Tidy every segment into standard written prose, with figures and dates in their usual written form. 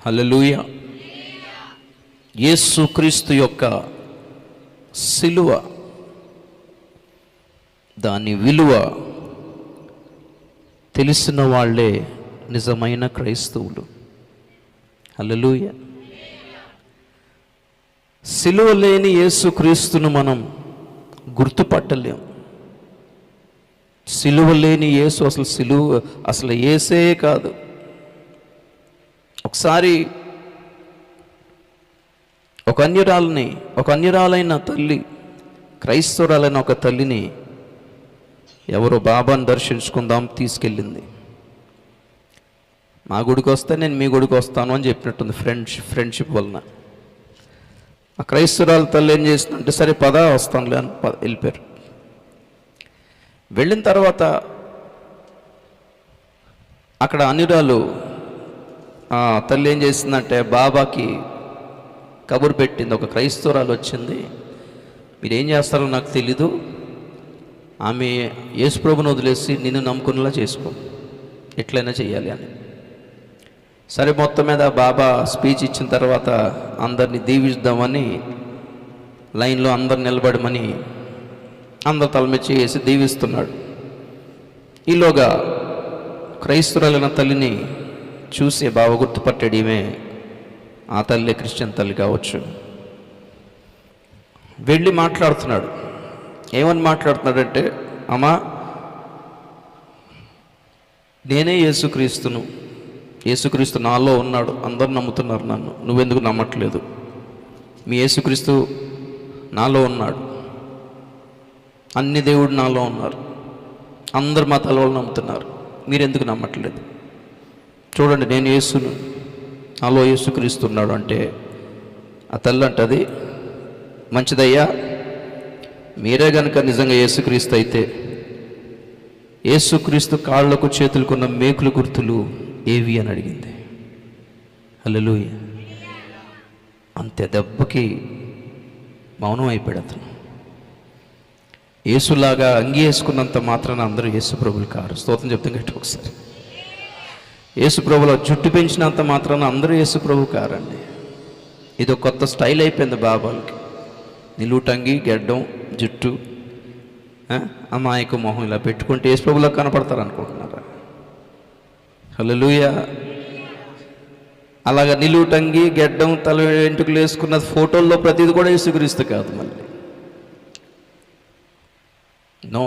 హల్లెలూయా. యేసుక్రీస్తు యొక్క సిలువ, దాని విలువ తెలిసిన వాళ్ళే నిజమైన క్రైస్తవులు. హల్లెలూయా. సిలువ లేని యేసుక్రీస్తును మనం గుర్తుపట్టలేం. సిలువ లేని యేసు అసలు యేసే కాదు. ఒకసారి ఒక అన్యురాలైన తల్లి, క్రైస్తవురాలైన ఒక తల్లిని ఎవరో బాబాను దర్శించుకుందాం తీసుకెళ్ళింది. మా గుడికి వస్తే నేను మీ గుడికి వస్తాను అని చెప్పినట్టుంది, ఫ్రెండ్షిప్ వలన. ఆ క్రైస్తవురాలు తల్లి ఏం చేసిందంటే, సరే పద వస్తానులే అని వెళ్ళిపోయారు. వెళ్ళిన తర్వాత అక్కడ అన్యురాలు తల్లి ఏం చేసిందంటే, బాబాకి కబురు పెట్టింది. ఒక క్రైస్తవురాలు వచ్చింది, మీరు ఏం చేస్తారో నాకు తెలీదు, ఆమె యేసుప్రభుని వదిలేసి నిన్ను నమ్ముకునేలా చేసుకో, ఎట్లయినా చెయ్యాలి అని. సరే, మొత్తం మీద బాబా స్పీచ్ ఇచ్చిన తర్వాత అందరినీ దీవిద్దామని లైన్లో అందరు నిలబడమని అందరు తలమెచ్చి వేసి దీవిస్తున్నాడు. ఈలోగా క్రైస్తవురాలైన తల్లిని చూసి బాబా గుర్తుపట్టాడు, ఈమె ఆ తల్లి క్రిస్టియన్ తల్లి కావచ్చు. వెళ్ళి మాట్లాడుతున్నాడు. ఏమని మాట్లాడుతున్నాడంటే, అమ్మా నేనే యేసుక్రీస్తు నాలో ఉన్నాడు, అందరు నమ్ముతున్నారు నన్ను, నువ్వెందుకు నమ్మట్లేదు? మీ యేసుక్రీస్తు నాలో ఉన్నాడు, అన్ని దేవుడు నాలో ఉన్నారు, అందరు మతాల వాళ్ళు నమ్ముతున్నారు, మీరెందుకు నమ్మట్లేదు? చూడండి, నేను యేసును, నాలో యేసుక్రీస్తు ఉన్నాడు అంటే ఆ తల్లి అంటది, మంచిదయ్యా, మీరే గనుక నిజంగా యేసుక్రీస్తు అయితే యేసుక్రీస్తు కాళ్లకు చేతులకున్న మేకుల గుర్తులు ఏవి అని అడిగింది. హల్లెలూయా. అంతే దెబ్బకి మౌనం అయిపోయాడు అతను. యేసులాగా అంగి వేసుకున్నంత మాత్రాన అందరూ యేసు ప్రభులు కారు. స్తోత్రం చెప్తాం గట్టి ఒకసారి. యేసు ప్రభుల జుట్టు పెంచినంత మాత్రాన అందరూ యేసు ప్రభు కారండి. ఇది కొత్త స్టైల్ అయిపోయింది బాబాలకి. నిలువుటంగి, గెడ్డం, జుట్టు, అమాయక మొహం ఇలా పెట్టుకుంటే యేసు ప్రభులా కనపడతారు అనుకుంటున్నారా? హల్లెలూయా. అలాగా నిలువుటంగి, గెడ్డం, తల వెంట్రుకలు వేసుకున్న ఫోటోల్లో ప్రతిది కూడా యేసుక్రీస్తు కాదు. మళ్ళీ నో,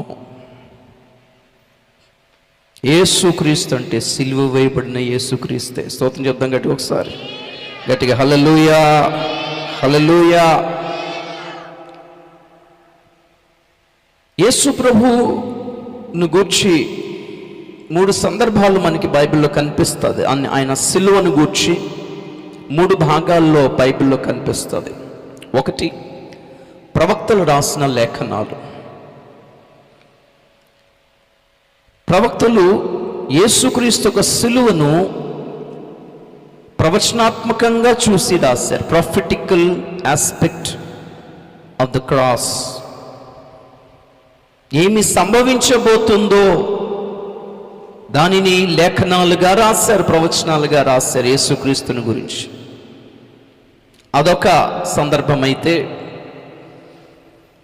యేసుక్రీస్తు అంటే సిలువ వేయబడిన యేసుక్రీస్తే. స్తోత్రం చెప్దాం గట్టి ఒకసారి, గట్టిగా హల్లెలూయా, హల్లెలూయా. యేసు ప్రభువును గూర్చి 3 సందర్భాలు మనకి బైబిల్లో కనిపిస్తుంది. ఆయన సిలువను గూర్చి 3 భాగాల్లో బైబిల్లో కనిపిస్తుంది. ఒకటి, ప్రవక్తలు రాసిన లేఖనాలు. ప్రవక్తలు యేసుక్రీస్తు యొక్క సిలువను ప్రవచనాత్మకంగా చూసి రాశారు. Prophetical aspect of the cross. ఏమి సంభవించబోతుందో దానిని లేఖనాలుగా రాశారు, ప్రవచనాలుగా రాశారు యేసుక్రీస్తుని గురించి. అదొక సందర్భం అయితే,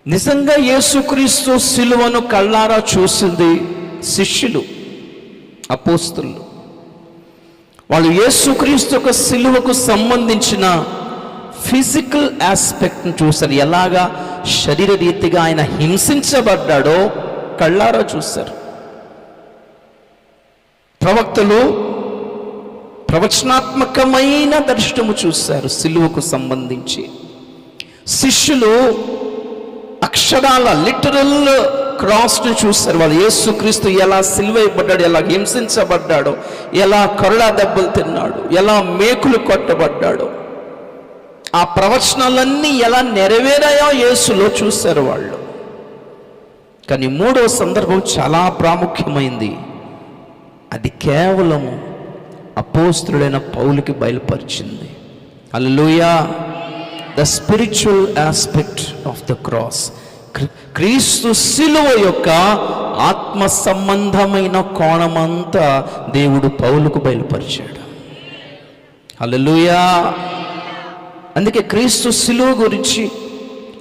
నిజంగా యేసుక్రీస్తు సిలువను కళ్ళారా చూసింది శిష్యులు, అపోస్తలులు. వాళ్ళు యేసుక్రీస్తు యొక్క సిలువకు సంబంధించిన ఫిజికల్ ఆస్పెక్ట్ని చూశారు. ఎలాగా శరీర రీతిగా ఆయన హింసించబడ్డాడో కళ్ళారా చూశారు. ప్రవక్తలు ప్రవచనాత్మకమైన దర్శనము చూశారు సిలువకు సంబంధించి. శిష్యులు అక్షరాల లిటరల్ క్రాస్ను చూశారు. వాళ్ళు యేసుక్రీస్తు ఎలా సిలువైపడ్డాడు, ఎలా హింసించబడ్డాడో, ఎలా కొరడా దెబ్బలు తిన్నాడు, ఎలా మేకులు కొట్టబడ్డాడో, ఆ ప్రవచనాలన్నీ ఎలా నెరవేరాయో యేసులో చూశారు వాళ్ళు. కానీ 3వ సందర్భం చాలా ప్రాముఖ్యమైంది. అది కేవలం అపోస్తలుడైన పౌలుకి బయలుపరిచింది. Hallelujah. The spiritual aspect of the cross. క్రీస్తు సిలువ యొక్క ఆత్మ సంబంధమైన కోణమంతా దేవుడు పౌలుకు బయలుపరిచాడు. హల్లెలూయా. అందుకే క్రీస్తు శిలువ గురించి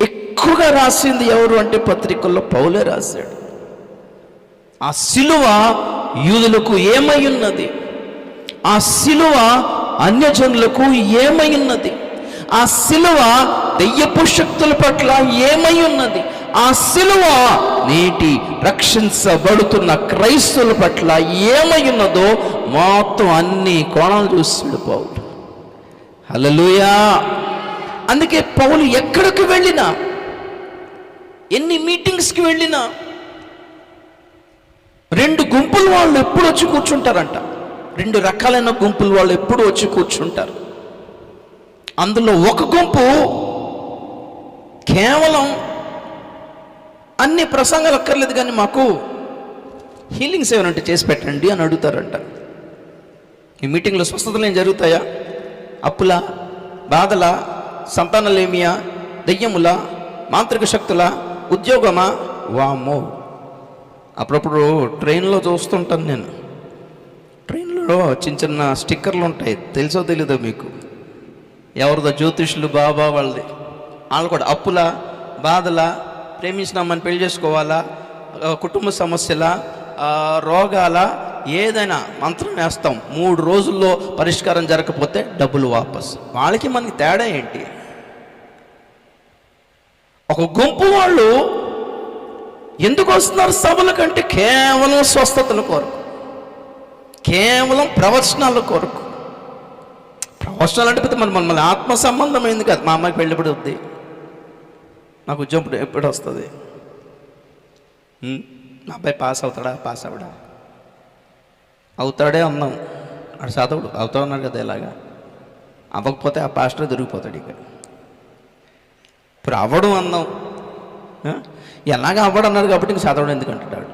ఎక్కువగా రాసింది ఎవరు అంటే పత్రికల్లో పౌలే రాశాడు. ఆ శిలువ యూదులకు ఏమై ఉన్నది, ఆ శిలువ అన్యజనులకు ఏమై ఉన్నది, ఆ శిలువ దెయ్యపు శక్తుల పట్ల ఏమై ఉన్నది, ఆ శిలువ నేటి రక్షించబడుతున్న క్రైస్తవుల పట్ల ఏమై ఉన్నదో మొత్తం అన్ని కోణాలు చూస్తాడు పౌలు. హల్లెలూయా. అందుకే పౌలు ఎక్కడికి వెళ్ళినా, ఎన్ని మీటింగ్స్కి వెళ్ళినా 2 గుంపుల వాళ్ళు ఎప్పుడు వచ్చి కూర్చుంటారంట. 2 రకాలైన గుంపుల వాళ్ళు ఎప్పుడు వచ్చి కూర్చుంటారు. అందులో ఒక గుంపు కేవలం అన్ని ప్రసంగాలు అక్కర్లేదు కానీ మాకు హీలింగ్స్ ఏమైనా చేసి పెట్టండి అని అడుగుతారంట. ఈ మీటింగ్లో స్వస్థతలు ఏం జరుగుతాయా? అప్పుల, బాధల, సంతానలేమియా, దెయ్యముల, మాంత్రిక శక్తుల, ఉద్యోగమా? వామ్మో. అప్పుడప్పుడు ట్రైన్లో చూస్తుంటాను నేను. ట్రైన్లో చిన్న చిన్న స్టిక్కర్లు ఉంటాయి, తెలుసో తెలీదో మీకు? ఎవరిదో జ్యోతిష్యులు బాబా వాళ్ళది. వాళ్ళు కూడా అప్పుల, బాధల, ప్రేమించినామని పెళ్లి చేసుకోవాలా, కుటుంబ సమస్యల, రోగాల, ఏదైనా మంత్రం వేస్తాం, 3 రోజుల్లో పరిష్కారం జరగకపోతే డబ్బులు వాపస్. వాళ్ళకి మనకి తేడా ఏంటి? ఒక గుంపు వాళ్ళు ఎందుకు వస్తున్నారు సభల కంటే? కేవలం స్వస్థతల కొరకు, కేవలం ప్రవచనాల కొరకు. ప్రవచనాలు అంటే మళ్ళీ ఆత్మ సంబంధమైంది కాదు. మా అమ్మాయికి పెళ్ళి ఎప్పుడు వద్ది, నాకు ఉద్యోగం ఎప్పుడు వస్తుంది, మా అబ్బాయి పాస్ అవుతాడా, పాస్ అవడా, అవుతాడే అన్నాం. అటు చదవడు, అవుతా ఉన్నారు కదా. ఇలాగా అవ్వకపోతే ఆ పాస్టర్ దొరికిపోతాడు. ఇక ఇప్పుడు అవ్వడం అన్నాం, ఎలాగ అవ్వడం అన్నారు కాబట్టి ఇంక చదవడం ఎందుకు అంటాడు.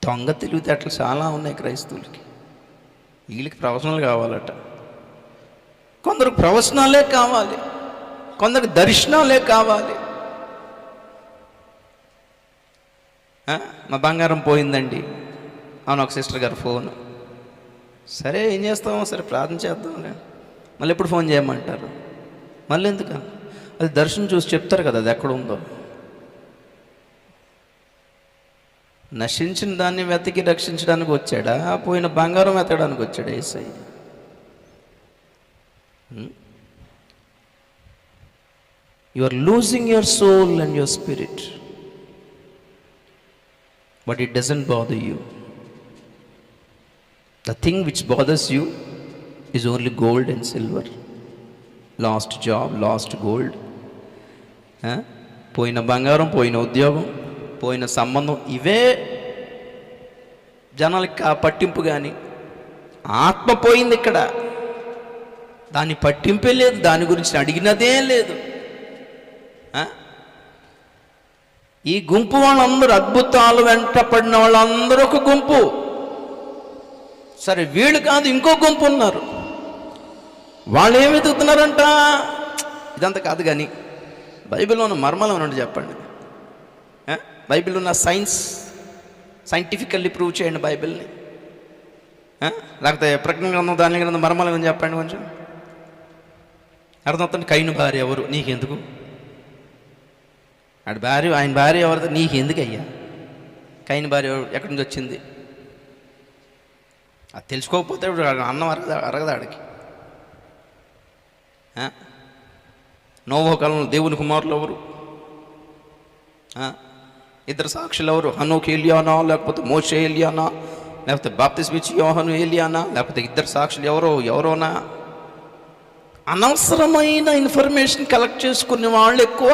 దొంగ తెలివితేటలు చాలా ఉన్నాయి క్రైస్తవులకి. వీళ్ళకి ప్రవచనాలు కావాలట. కొందరికి ప్రవచనాలే కావాలి, కొందరికి దర్శనాలే కావాలి. మా బంగారం పోయిందండి, అవును, ఒక సిస్టర్ గారు ఫోన్. సరే ఏం చేస్తాము, సరే ప్రార్థన చేద్దాంలే, మళ్ళీ ఎప్పుడు ఫోన్ చేయమంటారు. మళ్ళీ ఎందుకు? అది దర్శనం చూసి చెప్తారు కదా అది ఎక్కడ ఉందో. నశించిన దాన్ని వెతికి రక్షించడానికి వచ్చాడా, పోయిన బంగారం వెతకడానికి వచ్చాడా యేసయ్య? You are losing your soul and your spirit, but it doesn't bother you. The thing which bothers you is only gold and silver. Lost job, lost gold, పోయిన బంగారం, పోయిన ఉద్యోగం, పోయిన సంబంధం, ఇవే జనాలకి ఆ పట్టింపు. కానీ ఆత్మ పోయింది ఇక్కడ, దాని పట్టింపే లేదు, దాని గురించి అడిగినదే లేదు. ఈ గుంపు వాళ్ళందరూ, అద్భుతాలు వెంట పడిన వాళ్ళందరూ ఒక గుంపు. సరే వీళ్ళు కాదు, ఇంకో గుంపు ఉన్నారు. వాళ్ళు ఏమి వెతుకుతున్నారంట? ఇదంతా కాదు కానీ బైబిల్లో ఉన్న మర్మాలు ఏమన్నా చెప్పండి. బైబిల్ ఉన్న సైంటిఫికల్లీ ప్రూవ్ చేయండి బైబిల్ని. లేకపోతే ప్రజ్ఞ గ్రంథం, దాని గ్రంథం మర్మాలు ఏమని చెప్పండి కొంచెం అర్థమవుతుంది. కయ్యను భార్య ఎవరు? నీకెందుకు? ఆయన భార్య ఎవరితో? నీకెందుకు అయ్యా? కయ్యను భార్య ఎక్కడి నుంచి వచ్చింది? అది తెలుసుకోకపోతే అన్నం అరగదా ఆడికి. నోవహు కాలంలో దేవుని కుమారులు ఎవరు? 2 సాక్షులు ఎవరు? హనోకు ఏలియానా, లేకపోతే మోషే ఏలియానా, లేకపోతే బాప్తిస్మా ఇచ్చే యోహాను ఏలియానా, లేకపోతే 2 సాక్షులు ఎవరోనా? అనవసరమైన ఇన్ఫర్మేషన్ కలెక్ట్ చేసుకునే వాళ్ళు ఎక్కువ.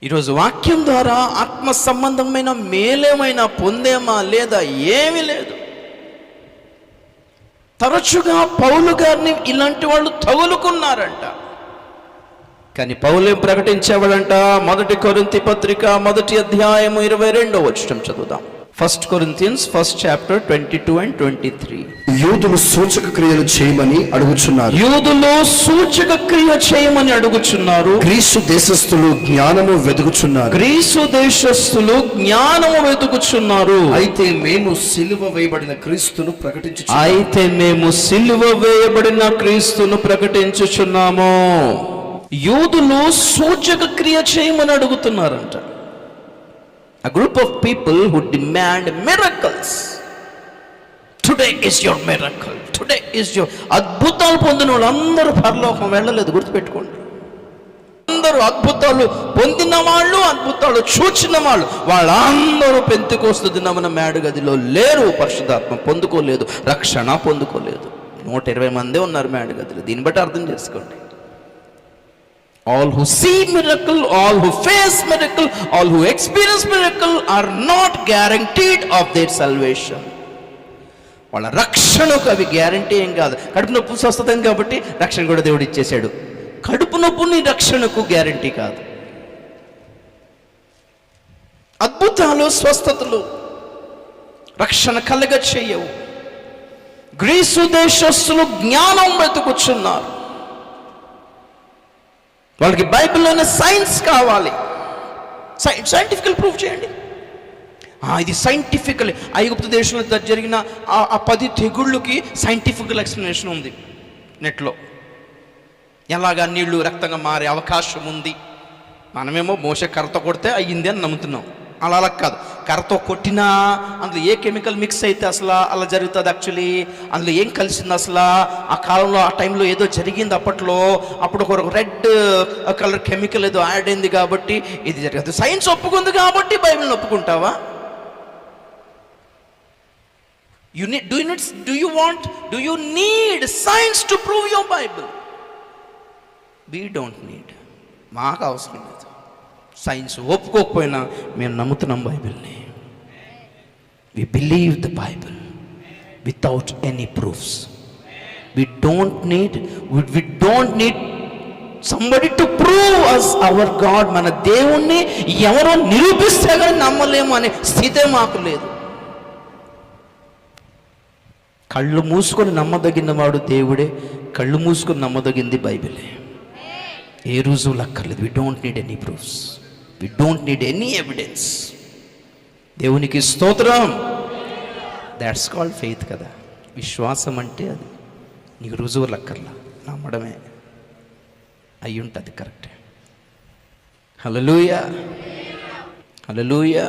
ఈరోజు వాక్యం ద్వారా ఆత్మ సంబంధమైన మేలేమైనా పొందేమా లేదా? ఏమీ లేదు. తరచుగా పౌలు గారిని ఇలాంటి వాళ్ళు తగులుకున్నారంట. కానీ పౌలు ఏం ప్రకటించేవాడంట? 1 కొరింథీ పత్రిక 1వ అధ్యాయము 22వ వచనం చదువుదాం. 1 Corinthians 1st chapter 22 and 23. యూదులు సూచక క్రియలు చేయమని అడుగుచున్నారు. యూదులు సూచక క్రియ చేయమని అడుగుచున్నారు. గ్రీసు దేశస్థులు జ్ఞానము వెతుకుచున్నారు. గ్రీసు దేశస్థులు జ్ఞానము వెతుకుచున్నారు. అయితే మేము సిలువ వేయబడిన క్రీస్తును ప్రకటించుచున్నాము. యూదులు సూచక క్రియ చేయమని అడుగుతున్నారంట. A group of people who demand miracles. Today is your miracle. Today is your అద్భుతాలు పొందిన వాళ్ళందరూ పరలోకం వెళ్ళలేదు, గుర్తుపెట్టుకోండి. అందరూ అద్భుతాలు పొందిన వాళ్ళు, అద్భుతాలు చూచిన వాళ్ళు, వాళ్ళందరూ పెంతెకోస్తు దినమున మేడగదిలో లేరు. పరిశుద్ధాత్మ పొందుకోలేదు, రక్షణ పొందుకోలేదు. 120 మందే ఉన్నారు మేడగదిలో. దీన్ని బట్టి అర్థం చేసుకోండి. All who see miracle, all who face miracle, all who experience miracle are not guaranteed of their salvation. వాళ్ళ రక్షణకు అవి గ్యారంటీ ఏం కాదు. కడుపు నొప్పి స్వస్థత కాబట్టి రక్షణ కూడా దేవుడు ఇచ్చేశాడు. కడుపు నొప్పుని రక్షణకు గ్యారంటీ కాదు. అద్భుతాలు, స్వస్థతలు రక్షణ కలగ చేయవు. గ్రీసు దేశస్థులు జ్ఞానం వెతుకుచున్నారు. వాళ్ళకి బైబిల్లోనే సైన్స్ కావాలి. సైంటిఫికల్ ప్రూఫ్ చేయండి. ఇది సైంటిఫికల్. ఐగుప్తు దేశంలో జరిగిన ఆ 10 తెగుళ్ళకి సైంటిఫికల్ ఎక్స్ప్లెనేషన్ ఉంది నెట్లో. ఎలాగా నీళ్లు రక్తంగా మారే అవకాశం ఉంది. మనమేమో మోసే కర్రతో కొడితే అయ్యింది అని నమ్ముతున్నాం. అలా కాదు. కర్రతో కొట్టినా అందులో ఏ కెమికల్ మిక్స్ అయితే అసలు అలా జరుగుతుంది. యాక్చువల్లీ అందులో ఏం కలిసింది అసలు ఆ కాలంలో, ఆ టైంలో ఏదో జరిగింది అప్పట్లో. అప్పుడు ఒక రెడ్ కలర్ కెమికల్ ఏదో యాడ్ అయింది కాబట్టి ఇది జరగదు. సైన్స్ ఒప్పుకుంది కాబట్టి బైబిల్ని ఒప్పుకుంటావా? Do you need science to prove your Bible? We don't need. మాకు అవసరం లేదు. సైన్స్ ఒప్పుకోకపోయినా మేము నమ్ముతున్నాం బైబిల్ని. We believe the Bible without any proofs. We don't need somebody to prove us our God. మన దేవుణ్ణి ఎవరో నిరూపిస్తే కానీ నమ్మలేము అనే స్థితే మాకు లేదు. కళ్ళు మూసుకొని నమ్మదగిన వాడు దేవుడే. కళ్ళు మూసుకొని నమ్మదగింది బైబిలే. ఏ రుజువులు అక్కర్లేదు. We don't need any proofs. We don't need any evidence. దేవునికి స్తోత్రం. దాట్స్ కాల్డ్ ఫెయిత్ కదా. విశ్వాసం అంటే అది. నీకు రుజువులు అక్కర్లా, నమ్మడమే అయి ఉంటుంది. కరెక్టే. హల్లెలూయా, హల్లెలూయా.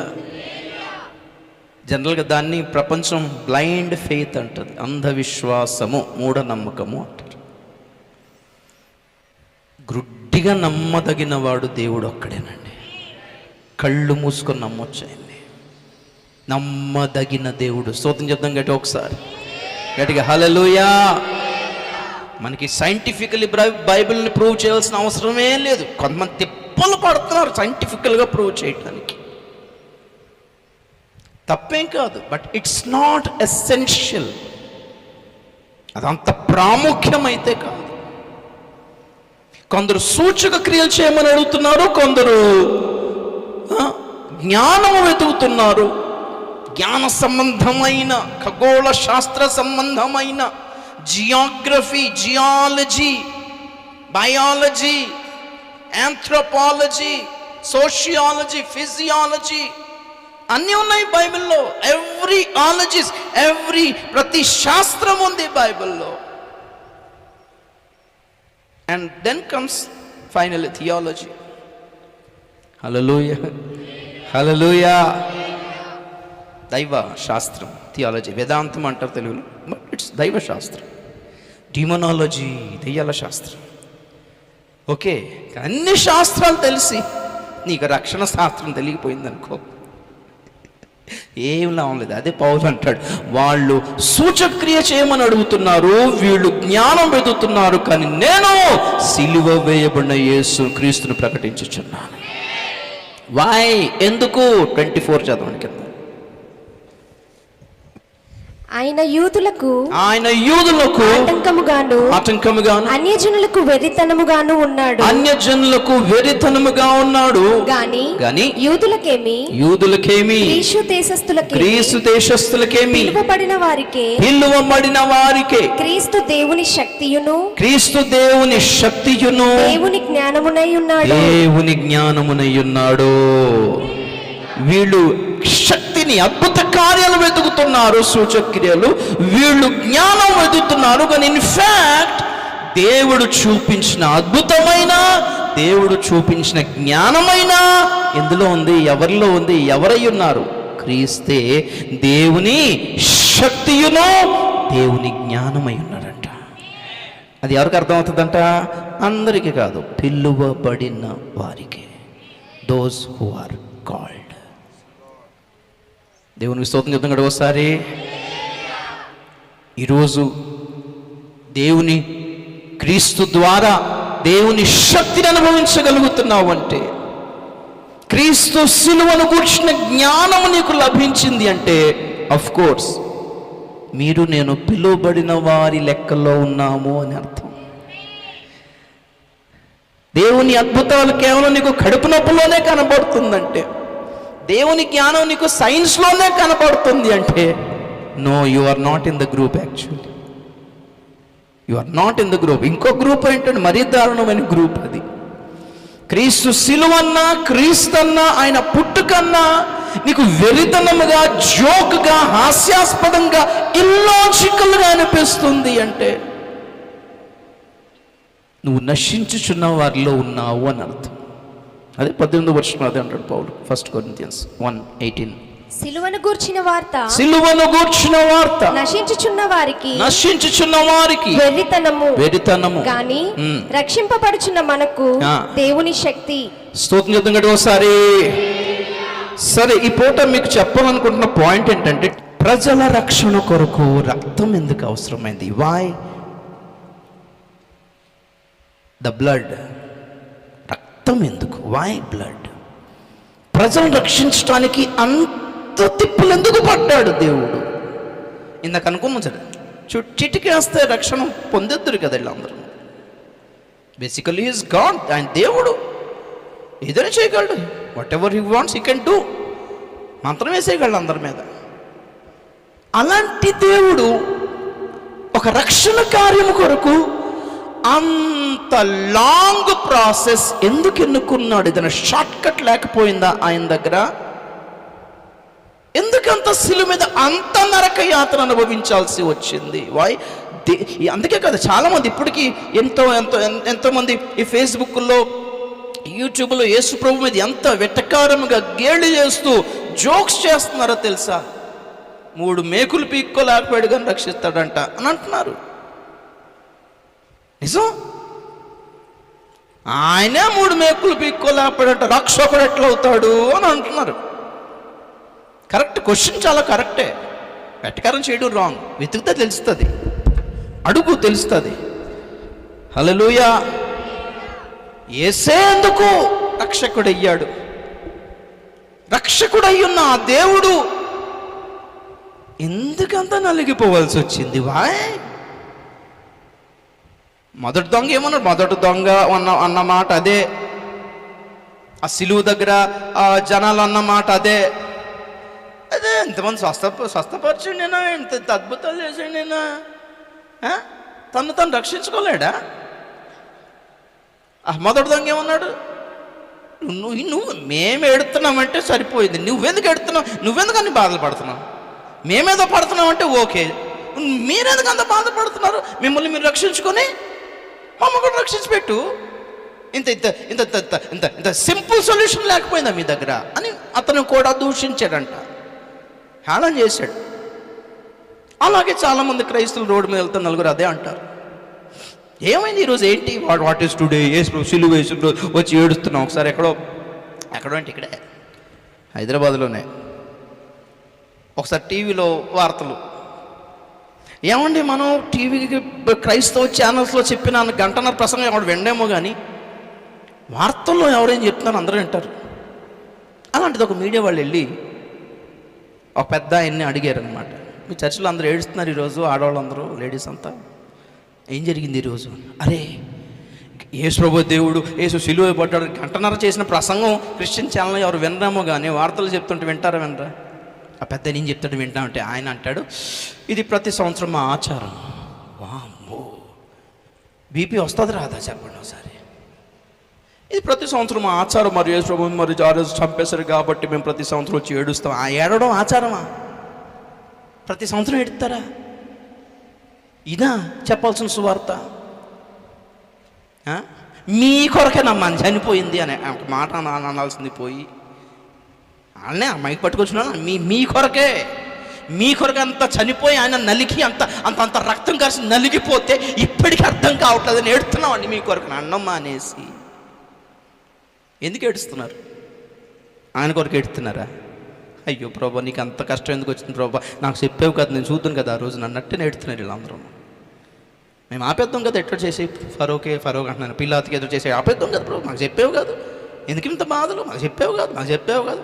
జనరల్గా దాన్ని ప్రపంచం బ్లైండ్ ఫెయిత్ అంటుంది. అంధవిశ్వాసము, మూఢనమ్మకము అంటారు. గ్రుడ్డిగా నమ్మదగిన వాడు దేవుడు ఒక్కడేనండి. కళ్ళు మూసుకొని నమ్మొచ్చాయండి. నమ్మదగిన దేవుడు. స్తోత్రం చెప్తాం గట్టి ఒకసారి గట్టిగా హల్లెలూయా. మనకి సైంటిఫికల్లీ బైబిల్ని ప్రూవ్ చేయాల్సిన అవసరమే లేదు. కొంతమంది తిప్పలు పడుతున్నారు సైంటిఫికల్గా ప్రూవ్ చేయడానికి. తప్పేం కాదు, బట్ ఇట్స్ నాట్ ఎసెన్షియల్. అదంత ప్రాముఖ్యమైతే కాదు. కొందరు సూచక క్రియలు చేయమని అడుగుతున్నారు, కొందరు జ్ఞానము వెతుకుతున్నారు. జ్ఞాన సంబంధమైన, ఖగోళ శాస్త్ర సంబంధమైన, geography, geology, biology, anthropology, sociology, physiology అన్నీ ఉన్నాయి బైబిల్లో. ప్రతి శాస్త్రం ఉంది బైబిల్లో. And then comes finally theology. Hallelujah, hallelujah. దైవ శాస్త్రం, థియాలజీ. వేదాంతం అంటారు తెలుగులో, బట్ ఇట్స్ దైవ శాస్త్రం. డిమోనాలజీ, దెయ్యాల శాస్త్రం. ఓకే, అన్ని శాస్త్రాలు తెలిసి నీకు రక్షణ శాస్త్రం తెలియపోయింది అనుకో, ఏం లాభం లేదు. అదే పౌలు అంటాడు, వాళ్ళు సూచక్రియ చేయమని అడుగుతున్నారు, వీళ్ళు జ్ఞానం వెతుకుతున్నారు, కానీ నేను సిలువ వేయబడిన యేసు క్రీస్తును ప్రకటించుచున్నాను. వై? ఎందుకు? 24 చదవండి కింద. ఆయన యూదులకు ఆటంకముగాను అన్యజనులకు వెర్రితనముగాను ఉన్నాడు గాని యూదులకేమి గ్రీసు దేశస్థులకేమి పిలువబడిన వారికే క్రీస్తు దేవుని శక్తియును దేవుని జ్ఞానమునై ఉన్నాడు. వీళ్ళు శక్తిని, అద్భుత కార్యాలు వెతుకుతున్నారు, సూచక్రియలు, వీళ్ళు జ్ఞానం వెతుకుతున్నారు. కానీ ఇన్ఫాక్ట్ దేవుడు చూపించిన అద్భుతమైన, దేవుడు చూపించిన జ్ఞానమైన ఎందులో ఉంది? ఎవరిలో ఉంది? ఎవరై ఉన్నారు? క్రీస్తే దేవుని శక్తియును దేవుని జ్ఞానమై ఉన్నాడంట. అది ఎవరికి అర్థమవుతుందంట? అందరికీ కాదు, పిలువబడిన వారికి. Those who are called. దేవునికి స్తోత్రం చెప్తాం కదా ఒకసారి. ఈరోజు దేవుని క్రీస్తు ద్వారా దేవుని శక్తిని అనుభవించగలుగుతున్నావు అంటే, క్రీస్తు సిలువను కూర్చున్న జ్ఞానము నీకు లభించింది అంటే, అఫ్ కోర్స్ మీరు నేను పిలువబడిన వారి లెక్కలో ఉన్నాము అని అర్థం. దేవుని అద్భుతాలు కేవలం నీకు కడుపు నొప్పులోనే కనబడుతుందంటే, దేవుని జ్ఞానం నీకు సైన్స్లోనే కనపడుతుంది అంటే, no, you are not in the group. Actually you are not in the group. ఇంకో గ్రూప్ ఏంటంటే మరీ దారుణమైన గ్రూప్. అది క్రీస్తు సిలువన్నా, క్రీస్తన్నా, ఆయన పుట్టుకన్నా నీకు వెరితనముగా, జోక్గా, హాస్యాస్పదంగా, ఇల్లాజికల్గా అనిపిస్తుంది అంటే, నువ్వు నశించుచున్న వారిలో ఉన్నావు అని అర్థం. అదే 18వ వచనం అదే అంటాడు పౌలు, 1 Corinthians 1:18. సిలువను గూర్చిన వార్త నశించుచున్న వారికి వెర్రితనము గాని రక్షింపబడుచున్న మనకు దేవుని శక్తి. స్తోత్రం చెప్తాం ఒకసారి. సరే, ఈ పూట మీకు చెప్పాలనుకుంటున్న పాయింట్ ఏంటంటే, ప్రజల రక్షణ కొరకు రక్తం ఎందుకు అవసరమైంది? Why the blood? రక్తం ఎందుకు? Why blood? ప్రజలను రక్షించడానికి అంత తిప్పులు ఎందుకు పడ్డాడు దేవుడు? ఇందాక అనుకున్నాం సరే, చిటికేస్తే రక్షణ పొందేద్దరు కదా వీళ్ళందరూ. Basically is God. ఆయన దేవుడు, ఏదైనా చేయగలడు. What ever he wants he can do. మంత్రం వేసేయగలడు అందరి మీద. అలాంటి దేవుడు ఒక రక్షణ కార్యము కొరకు అంత లాంగ్ ప్రాసెస్ ఎందుకు ఎన్నుకున్నాడు? ఏదైనా షార్ట్ కట్ లేకపోయిందా ఆయన దగ్గర? ఎందుకంత శిలువ మీద అంత నరక యాతన అనుభవించాల్సి వచ్చింది? వై? అందుకే కదా చాలామంది ఇప్పటికీ ఎంతోమంది ఈ ఫేస్బుక్లో, యూట్యూబ్లో యేసు ప్రభు మీద ఎంత వెటకారముగా గేలి చేస్తూ జోక్స్ చేస్తున్నారో తెలుసా? 3 మేకులు పీక్కోలేకపోయాడు కానీ రక్షిస్తాడంట అని అంటున్నారు. నిజం, ఆయనే 3 మేకులు పీక్కోలేకపోయాడంట, రక్షకుడు ఎట్లా అవుతాడు అని అంటున్నారు. కరెక్ట్ క్వశ్చన్, చాలా కరెక్టే. వెటకారం చేయడం రాంగ్. వెతికితే తెలుస్తుంది, అడుగు తెలుస్తుంది. హల్లెలూయా. యేసే ఎందుకు రక్షకుడయ్యాడు? రక్షకుడయ్యున్న ఆ దేవుడు ఎందుకంత నలిగిపోవాల్సి వచ్చింది? వాయ్? మొదటి దొంగ ఏమన్నాడు? మొదటి దొంగ అన్న మాట అదే, ఆ సిలువు దగ్గర జనాలు అన్న మాట అదే. ఇంతమంది స్వస్థపరిచాడు నేనా, ఇంత అద్భుతాలు చేశాడు నేనా, తను రక్షించుకోలేడా? మొదటి దొంగ ఏమన్నాడు? నువ్వు మేము ఎడుతున్నామంటే సరిపోయింది, నువ్వెందుకు ఎడుతున్నావు, నువ్వెందుకు అన్ని బాధలు పడుతున్నావు, మేమేదో పడుతున్నామంటే ఓకే, మీరెందుకు అంత బాధపడుతున్నారు, మిమ్మల్ని మీరు రక్షించుకొని మమ్మ కూడా రక్షించి పెట్టు. ఇంత ఇంత ఇంత ఇంత ఇంత ఇంత సింపుల్ సొల్యూషన్ లేకపోయిందా మీ దగ్గర అని అతను కూడా దూషించాడంట, హేళన చేశాడు. అలాగే చాలామంది క్రైస్తవులు రోడ్డు మీద వెళ్తే నలుగురు అదే అంటారు. ఏమైంది ఈరోజు, ఏంటి వాట్ ఈస్ టుడే, సిలువ వేసుడు వచ్చి ఏడుస్తున్నాం. ఒకసారి ఎక్కడో అంటే ఇక్కడే హైదరాబాద్లోనే ఒకసారి టీవీలో వార్తలు, ఏమండి మనం టీవీకి క్రైస్తవ ఛానల్స్లో చెప్పిన గంటన్నర ప్రసంగం ఎవడు వెండేమో కానీ వార్తల్లో ఎవరేం చెప్తున్నారు అందరూ వింటారు. అలాంటిది ఒక మీడియా వాళ్ళు వెళ్ళి ఒక పెద్ద ఆయన్ని అడిగారనమాట, మీ చర్చిలో అందరూ ఏడుస్తున్నారు ఈరోజు, ఆడవాళ్ళందరూ, లేడీస్ అంతా. ఏం జరిగింది ఈరోజు? అరే యేసు ప్రభు దేవుడు, యేసు సిలువ పడ్డాడు, గంటన్నర చేసిన ప్రసంగం క్రిస్టియన్ ఛానల్ ఎవరు వినరామో కానీ వార్తలు చెప్తుంటే వింటారా వినరా? ఆ పెద్ద ఏం చెప్తాడు వింటామంటే ఆయన అంటాడు, ఇది ప్రతి సంవత్సరం మా ఆచారం. వామ్మో, బీపీ వస్తుంది రాదా చెప్పండి ఒకసారి. ఇది ప్రతి సంవత్సరం మా ఆచారం, మరి యేసు ప్రభు మరి జారస్ చంపేశారు కాబట్టి మేము ప్రతి సంవత్సరం వచ్చి ఏడుస్తాం. ఆ ఏడవడం ఆచారమా? ప్రతి సంవత్సరం ఏడుస్తారా? ఇదా చెప్పాల్సిన సువార్త? మీ కొరకే నమ్మ చనిపోయింది అనే ఒక మాట అనాల్సింది పోయి అన్నే అమ్మాయికి పట్టుకొచ్చిన మీ కొరకే, మీ కొరకే అంత చనిపోయి ఆయన నలిగి అంత అంత అంత రక్తం కలిసి నలిగిపోతే ఇప్పటికీ అర్థం కావట్లేదని ఏడుస్తున్నామండి మీ కొరకు. అన్నమ్మ అనేసి ఎందుకు ఏడుస్తున్నారు? ఆయన కొరకు ఏడుస్తున్నారా? అయ్యో ప్రభా నీకు అంత కష్టం ఎందుకు వచ్చింది ప్రభా, నాకు చెప్పేవు కదా, నేను చూద్దాను కదా ఆ రోజు నన్నట్టే ఏడుతున్నారు వీళ్ళందరూ. మేము ఆపేద్దాం కదా, ఎట్లా చేసి ఫరోక్ అంటున్నాను, పిల్లాతికి ఎదురు చేసి ఆపేద్దాం కదా ప్రభు, మాకు చెప్పేవు కాదు, ఎందుకు ఇంత బాధలు, మాకు చెప్పేవు కాదు.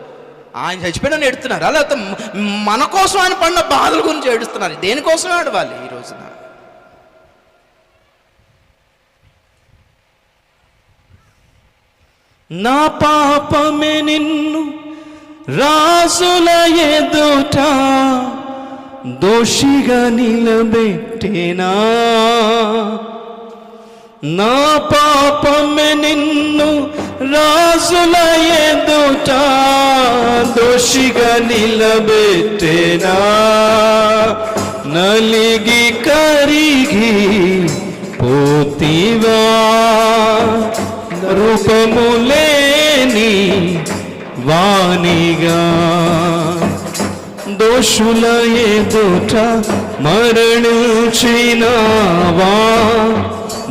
ఆయన చచ్చిపోయినా ఏడుతున్నారు, అలా మన కోసం ఆయన పడిన బాధల గురించి ఏడుస్తున్నారు. దేనికోసం ఏడవాలి ఈ రోజున? నా పాపమే నిన్ను రాజుల ఎదుట దోషిగా నిలబెట్టేనా, నా పాపమే నిన్ను రాజుల ఎదుట దోషిగా నిలబెట్టేనా, నలిగి కరిగి పోతివా రూపములేని వాణిగా, దోషుల ఎదుట మరణించినావా,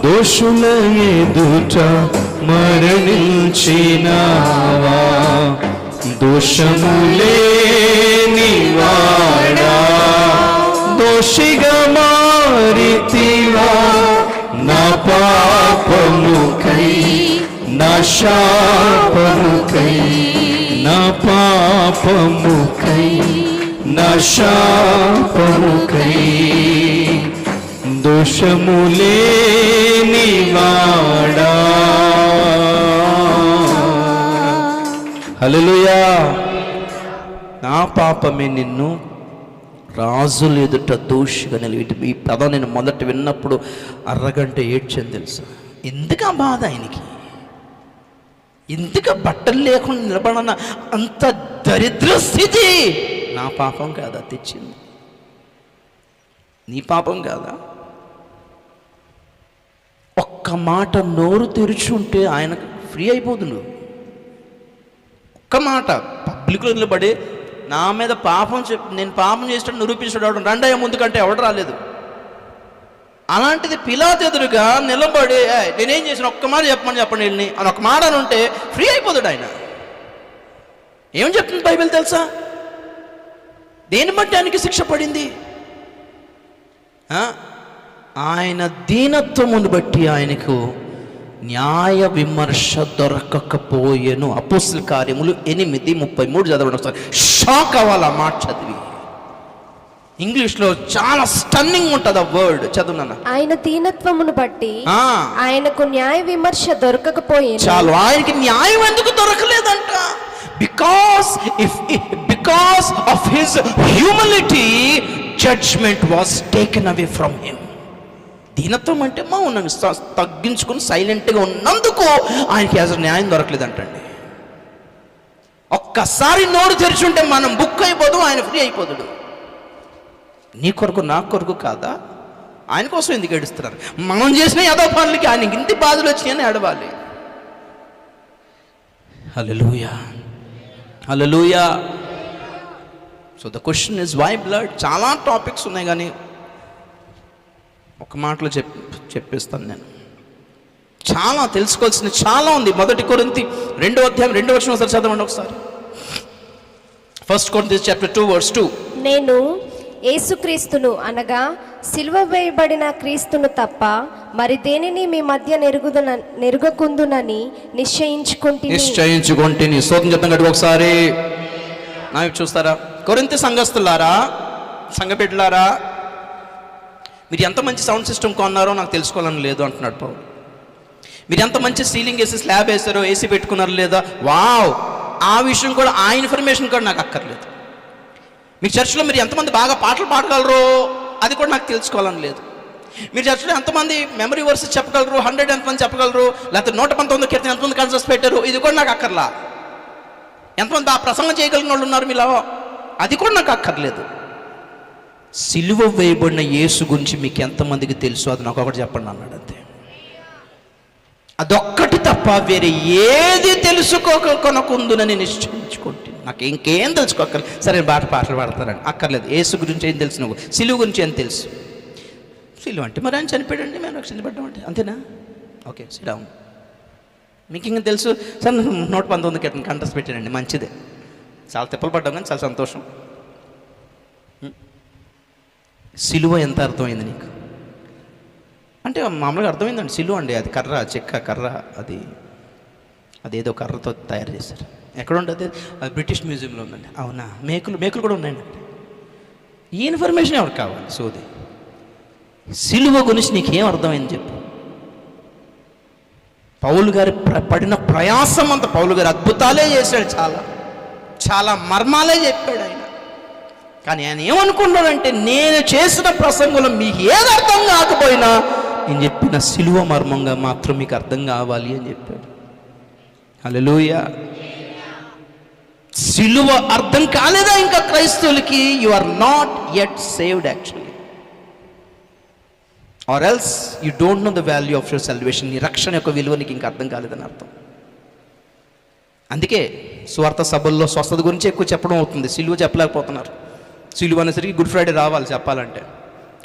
దోషుల ఎదుట మరణించినావా, దోషములేని వాడా దోషిగా మారితివా, నా పాపముకై నా శాపముకై, నా పాపముకై నా శాపముకై, దోషములేని వాడా. హల్లెలూయా. నా పాపమే నిన్ను రాజులు ఎదుట దోషిగా నిలబెట్టి. ఈ పదం నేను మొదట విన్నప్పుడు అరగంట ఏడ్చాను తెలుసా. ఎందుకు ఆ బాధ ఆయనకి? ఎందుకు బట్టలు లేకుండా నిలబడన్న అంత దరిద్ర స్థితి? నా పాపం కాదా తెచ్చింది? నీ పాపం కాదా? ఒక్క మాట నోరు తెరుచుంటే ఆయన ఫ్రీ అయిపోతుండు. ఒక్క మాట పబ్లిక్లో నిలబడి నా మీద పాపం నేను పాపం చేసినట్టు నిరూపించాడు రండయ్య ముందుకంటే ఎవడు రాలేదు. అలాంటిది పిలాతు ఎదురుగా నిలబడి నేనేం చేసిన ఒక్క మాట చెప్పండి వెళ్ళి అని ఒక మాట అని ఉంటే ఫ్రీ అయిపోతాడు ఆయన. ఏమని చెప్తుంది బైబిల్ తెలుసా? దేని బట్టి ఆయనకి శిక్ష పడింది? ఆయన దీనత్వమును బట్టి ఆయనకు న్యాయ విమర్శ దొరకకపోయేను. అపోస్తలుల కార్యములు 8:33 చదవండి ఒకసారి. షాక్ అవ్వాలి ఆ మాట చదివి. ఇంగ్లీష్లో చాలా స్టన్నింగ్ ఉంటుంది ఆ వర్డ్. చదువునా. ఆయన దీనత్వమును బట్టి ఆయనకు న్యాయ విమర్శ దొరకకపోయేను. చాలు. ఆయనకి న్యాయం ఎందుకు దొరకలేదంట? Because of his humility judgment was taken away from him. దీనత్వం అంటే మౌనంగా తగ్గించుకుని సైలెంట్గా ఉన్నందుకు ఆయనకి అసలు న్యాయం దొరకలేదంటండి. ఒక్కసారి నోరు తెరిచుంటే మనం బుక్ అయిపోదు, ఆయన ఫ్రీ అయిపోతాడు. నీ కొరకు నా కొరకు కాదా? ఆయన కోసం ఎందుకు ఏడుస్తున్నారు? మనం చేసిన ఏదో పనులకి ఆయనకి ఇంటి బాధలు వచ్చినాయని ఏడవాలి. Hallelujah, hallelujah. So the question is why blood. చాలా టాపిక్స్ ఉన్నాయి కానీ ఒక మాటలో చెప్పేస్తాను నేను. చాలా తెలుసుకోవాల్సింది చాలా ఉంది. 1 కొరింథీ 2వ అధ్యాయం 2వ వచనం ఒకసారి చదవండి ఒకసారి. 1 Corinthians chapter 2 verse 2. నేను యేసుక్రీస్తును అనగా సిలువ వేయబడిన క్రీస్తును తప్ప మరి దేనిని మీ మధ్య నెరుగకుందునని నిశ్చయించుకుంటుని. స్తోత్రం చెప్తాం ఒకసారి. నాకు చూస్తారా? కొరింథీ సంఘస్థులారా, సంఘబిడ్డలారా, మీరు ఎంత మంచి సౌండ్ సిస్టమ్ కొన్నారో నాకు తెలుసుకోవాలని లేదు అంటున్నాడు పౌలు. మీరు ఎంత మంచి సీలింగ్ వేసి స్లాబ్ వేసారో, ఏసీ పెట్టుకున్నారో లేదా, వావ్, ఆ విషయం కూడా, ఆ ఇన్ఫర్మేషన్ కూడా నాకు అక్కర్లేదు. మీ చర్చిలో మీరు ఎంతమంది బాగా పాటలు పాడగలరో అది కూడా నాకు తెలుసుకోవాలని లేదు. మీరు చర్చిలో ఎంతమంది మెమరీ వర్సెస్ చెప్పగలరు, 100 ఎంతమంది చెప్పగలరు, లేకపోతే 119 కీర్తన ఎంతమంది కన్సర్స్ పెట్టారు, ఇది కూడా నాకు అక్కర్లా. ఎంతమంది ఆ ప్రసంగం చేయగలిగిన వాళ్ళు ఉన్నారు మీలో, అది కూడా నాకు అక్కర్లేదు. సిలువ వేయబడిన యేసు గురించి మీకు ఎంతమందికి తెలుసు, అది నాకు ఒకటి చెప్పండి అన్నాడు. అంతే, అదొక్కటి తప్ప వేరే ఏది తెలుసుకోకొనకుందునని నిశ్చయించుకుంటే, నాకు ఇంకేం తెలుసుకోక్కర్లేదు. సరే పాటలు పాడతారండి, అక్కర్లేదు. యేసు గురించి ఏం తెలుసు, నువ్వు సిలువ గురించి ఏం తెలుసు? సిలువ అంటే మరి ఆయన చనిపోయాడండి, మేము రక్షించబడ్డామంటే, అంతేనా? Okay, sit down. మీకు ఇంకా తెలుసు సార్, 119 కీర్తన కంటెస్ట్ పెట్టానండి, మంచిదే, చాలా తిప్పలు పడ్డాం కానీ చాలా సంతోషం. సిలువ ఎంత అర్థమైంది నీకు అంటే? మామూలుగా అర్థమైందండి, సిలువ అండి, అది కర్ర, చెక్క కర్ర, అదేదో కర్రతో తయారు చేశారు. ఎక్కడ ఉంటుంది అది? బ్రిటిష్ మ్యూజియంలో ఉందండి. అవునా? మేకులు కూడా ఉన్నాయండి. ఈ ఇన్ఫర్మేషన్ ఎవరికి కావాలి? సోది. సిలువ గురించి నీకేం అర్థమైంది చెప్పు. పౌలు గారి పడిన ప్రయాసం అంతా, పౌలు గారు అద్భుతాలే చేశాడు, చాలా మర్మాలే చెప్పాడు ఆయన. కానీ ఆయన ఏమనుకున్నాడంటే, నేను చేసిన ప్రసంగంలో మీకు ఏది అర్థం కాకపోయినా నేను చెప్పిన సిలువ మర్మంగా మాత్రం మీకు అర్థం కావాలి అని చెప్పాడు. హల్లెలూయా. సిలువ అర్థం కాలేదా ఇంకా క్రైస్తవులకి? You are not yet saved actually, or else you don't know the value of your salvation. నీ రక్షణ యొక్క విలువ నీకు ఇంకా అర్థం కాలేదని అర్థం. అందుకే స్వార్థ సభల్లో స్వస్థత గురించి ఎక్కువ చెప్పడం అవుతుంది, సిలువ చెప్పలేకపోతున్నారు. సిలువ అనేసరికి గుడ్ ఫ్రైడే రావాలి చెప్పాలంటే.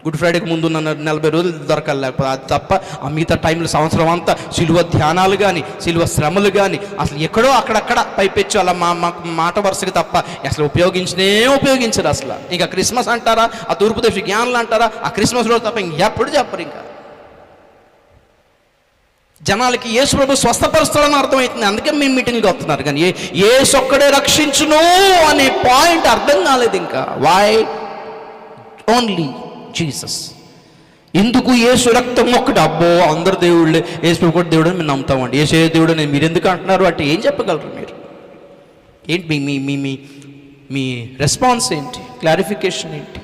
గుడ్ ఫ్రైడేకి ముందు ఉన్న 40 రోజులు దొరకాలి, లేకపోతే అది తప్ప ఆ మిగతా టైంలో సంవత్సరం అంతా సిలువ ధ్యానాలు కానీ, సిలువ శ్రమలు కానీ, అసలు ఎక్కడో అక్కడక్కడ పైపెచ్చు అలా మాట వరుసకి తప్ప అసలు ఉపయోగించరు అసలు. ఇంకా క్రిస్మస్ అంటారా, ఆ తూర్పు దేశ జ్ఞానులు అంటారా, ఆ క్రిస్మస్ రోజు తప్ప ఇంకెప్పుడు చెప్పరు. ఇంకా జనాలకి యేసు ప్రభు స్వస్థపరుస్తాడని అర్థమవుతుంది, అందుకే మేము మీటింగ్కి వస్తున్నారు. కానీ యేసు ఒక్కడే రక్షించును అనే పాయింట్ అర్థం కాలేదు ఇంకా. Why only Jesus? ఎందుకు యేసు రక్తం ఒక్కటి? అబ్బో అందరు దేవుళ్ళే, యేసు ప్రభు కూడా దేవుడు అని మేము నమ్ముతామండి, యేసు దేవుడు అని మీరు ఎందుకు అంటున్నారు అంటే ఏం చెప్పగలరు మీరు? ఏంటి మీ రెస్పాన్స్ ఏంటి? క్లారిఫికేషన్ ఏంటి?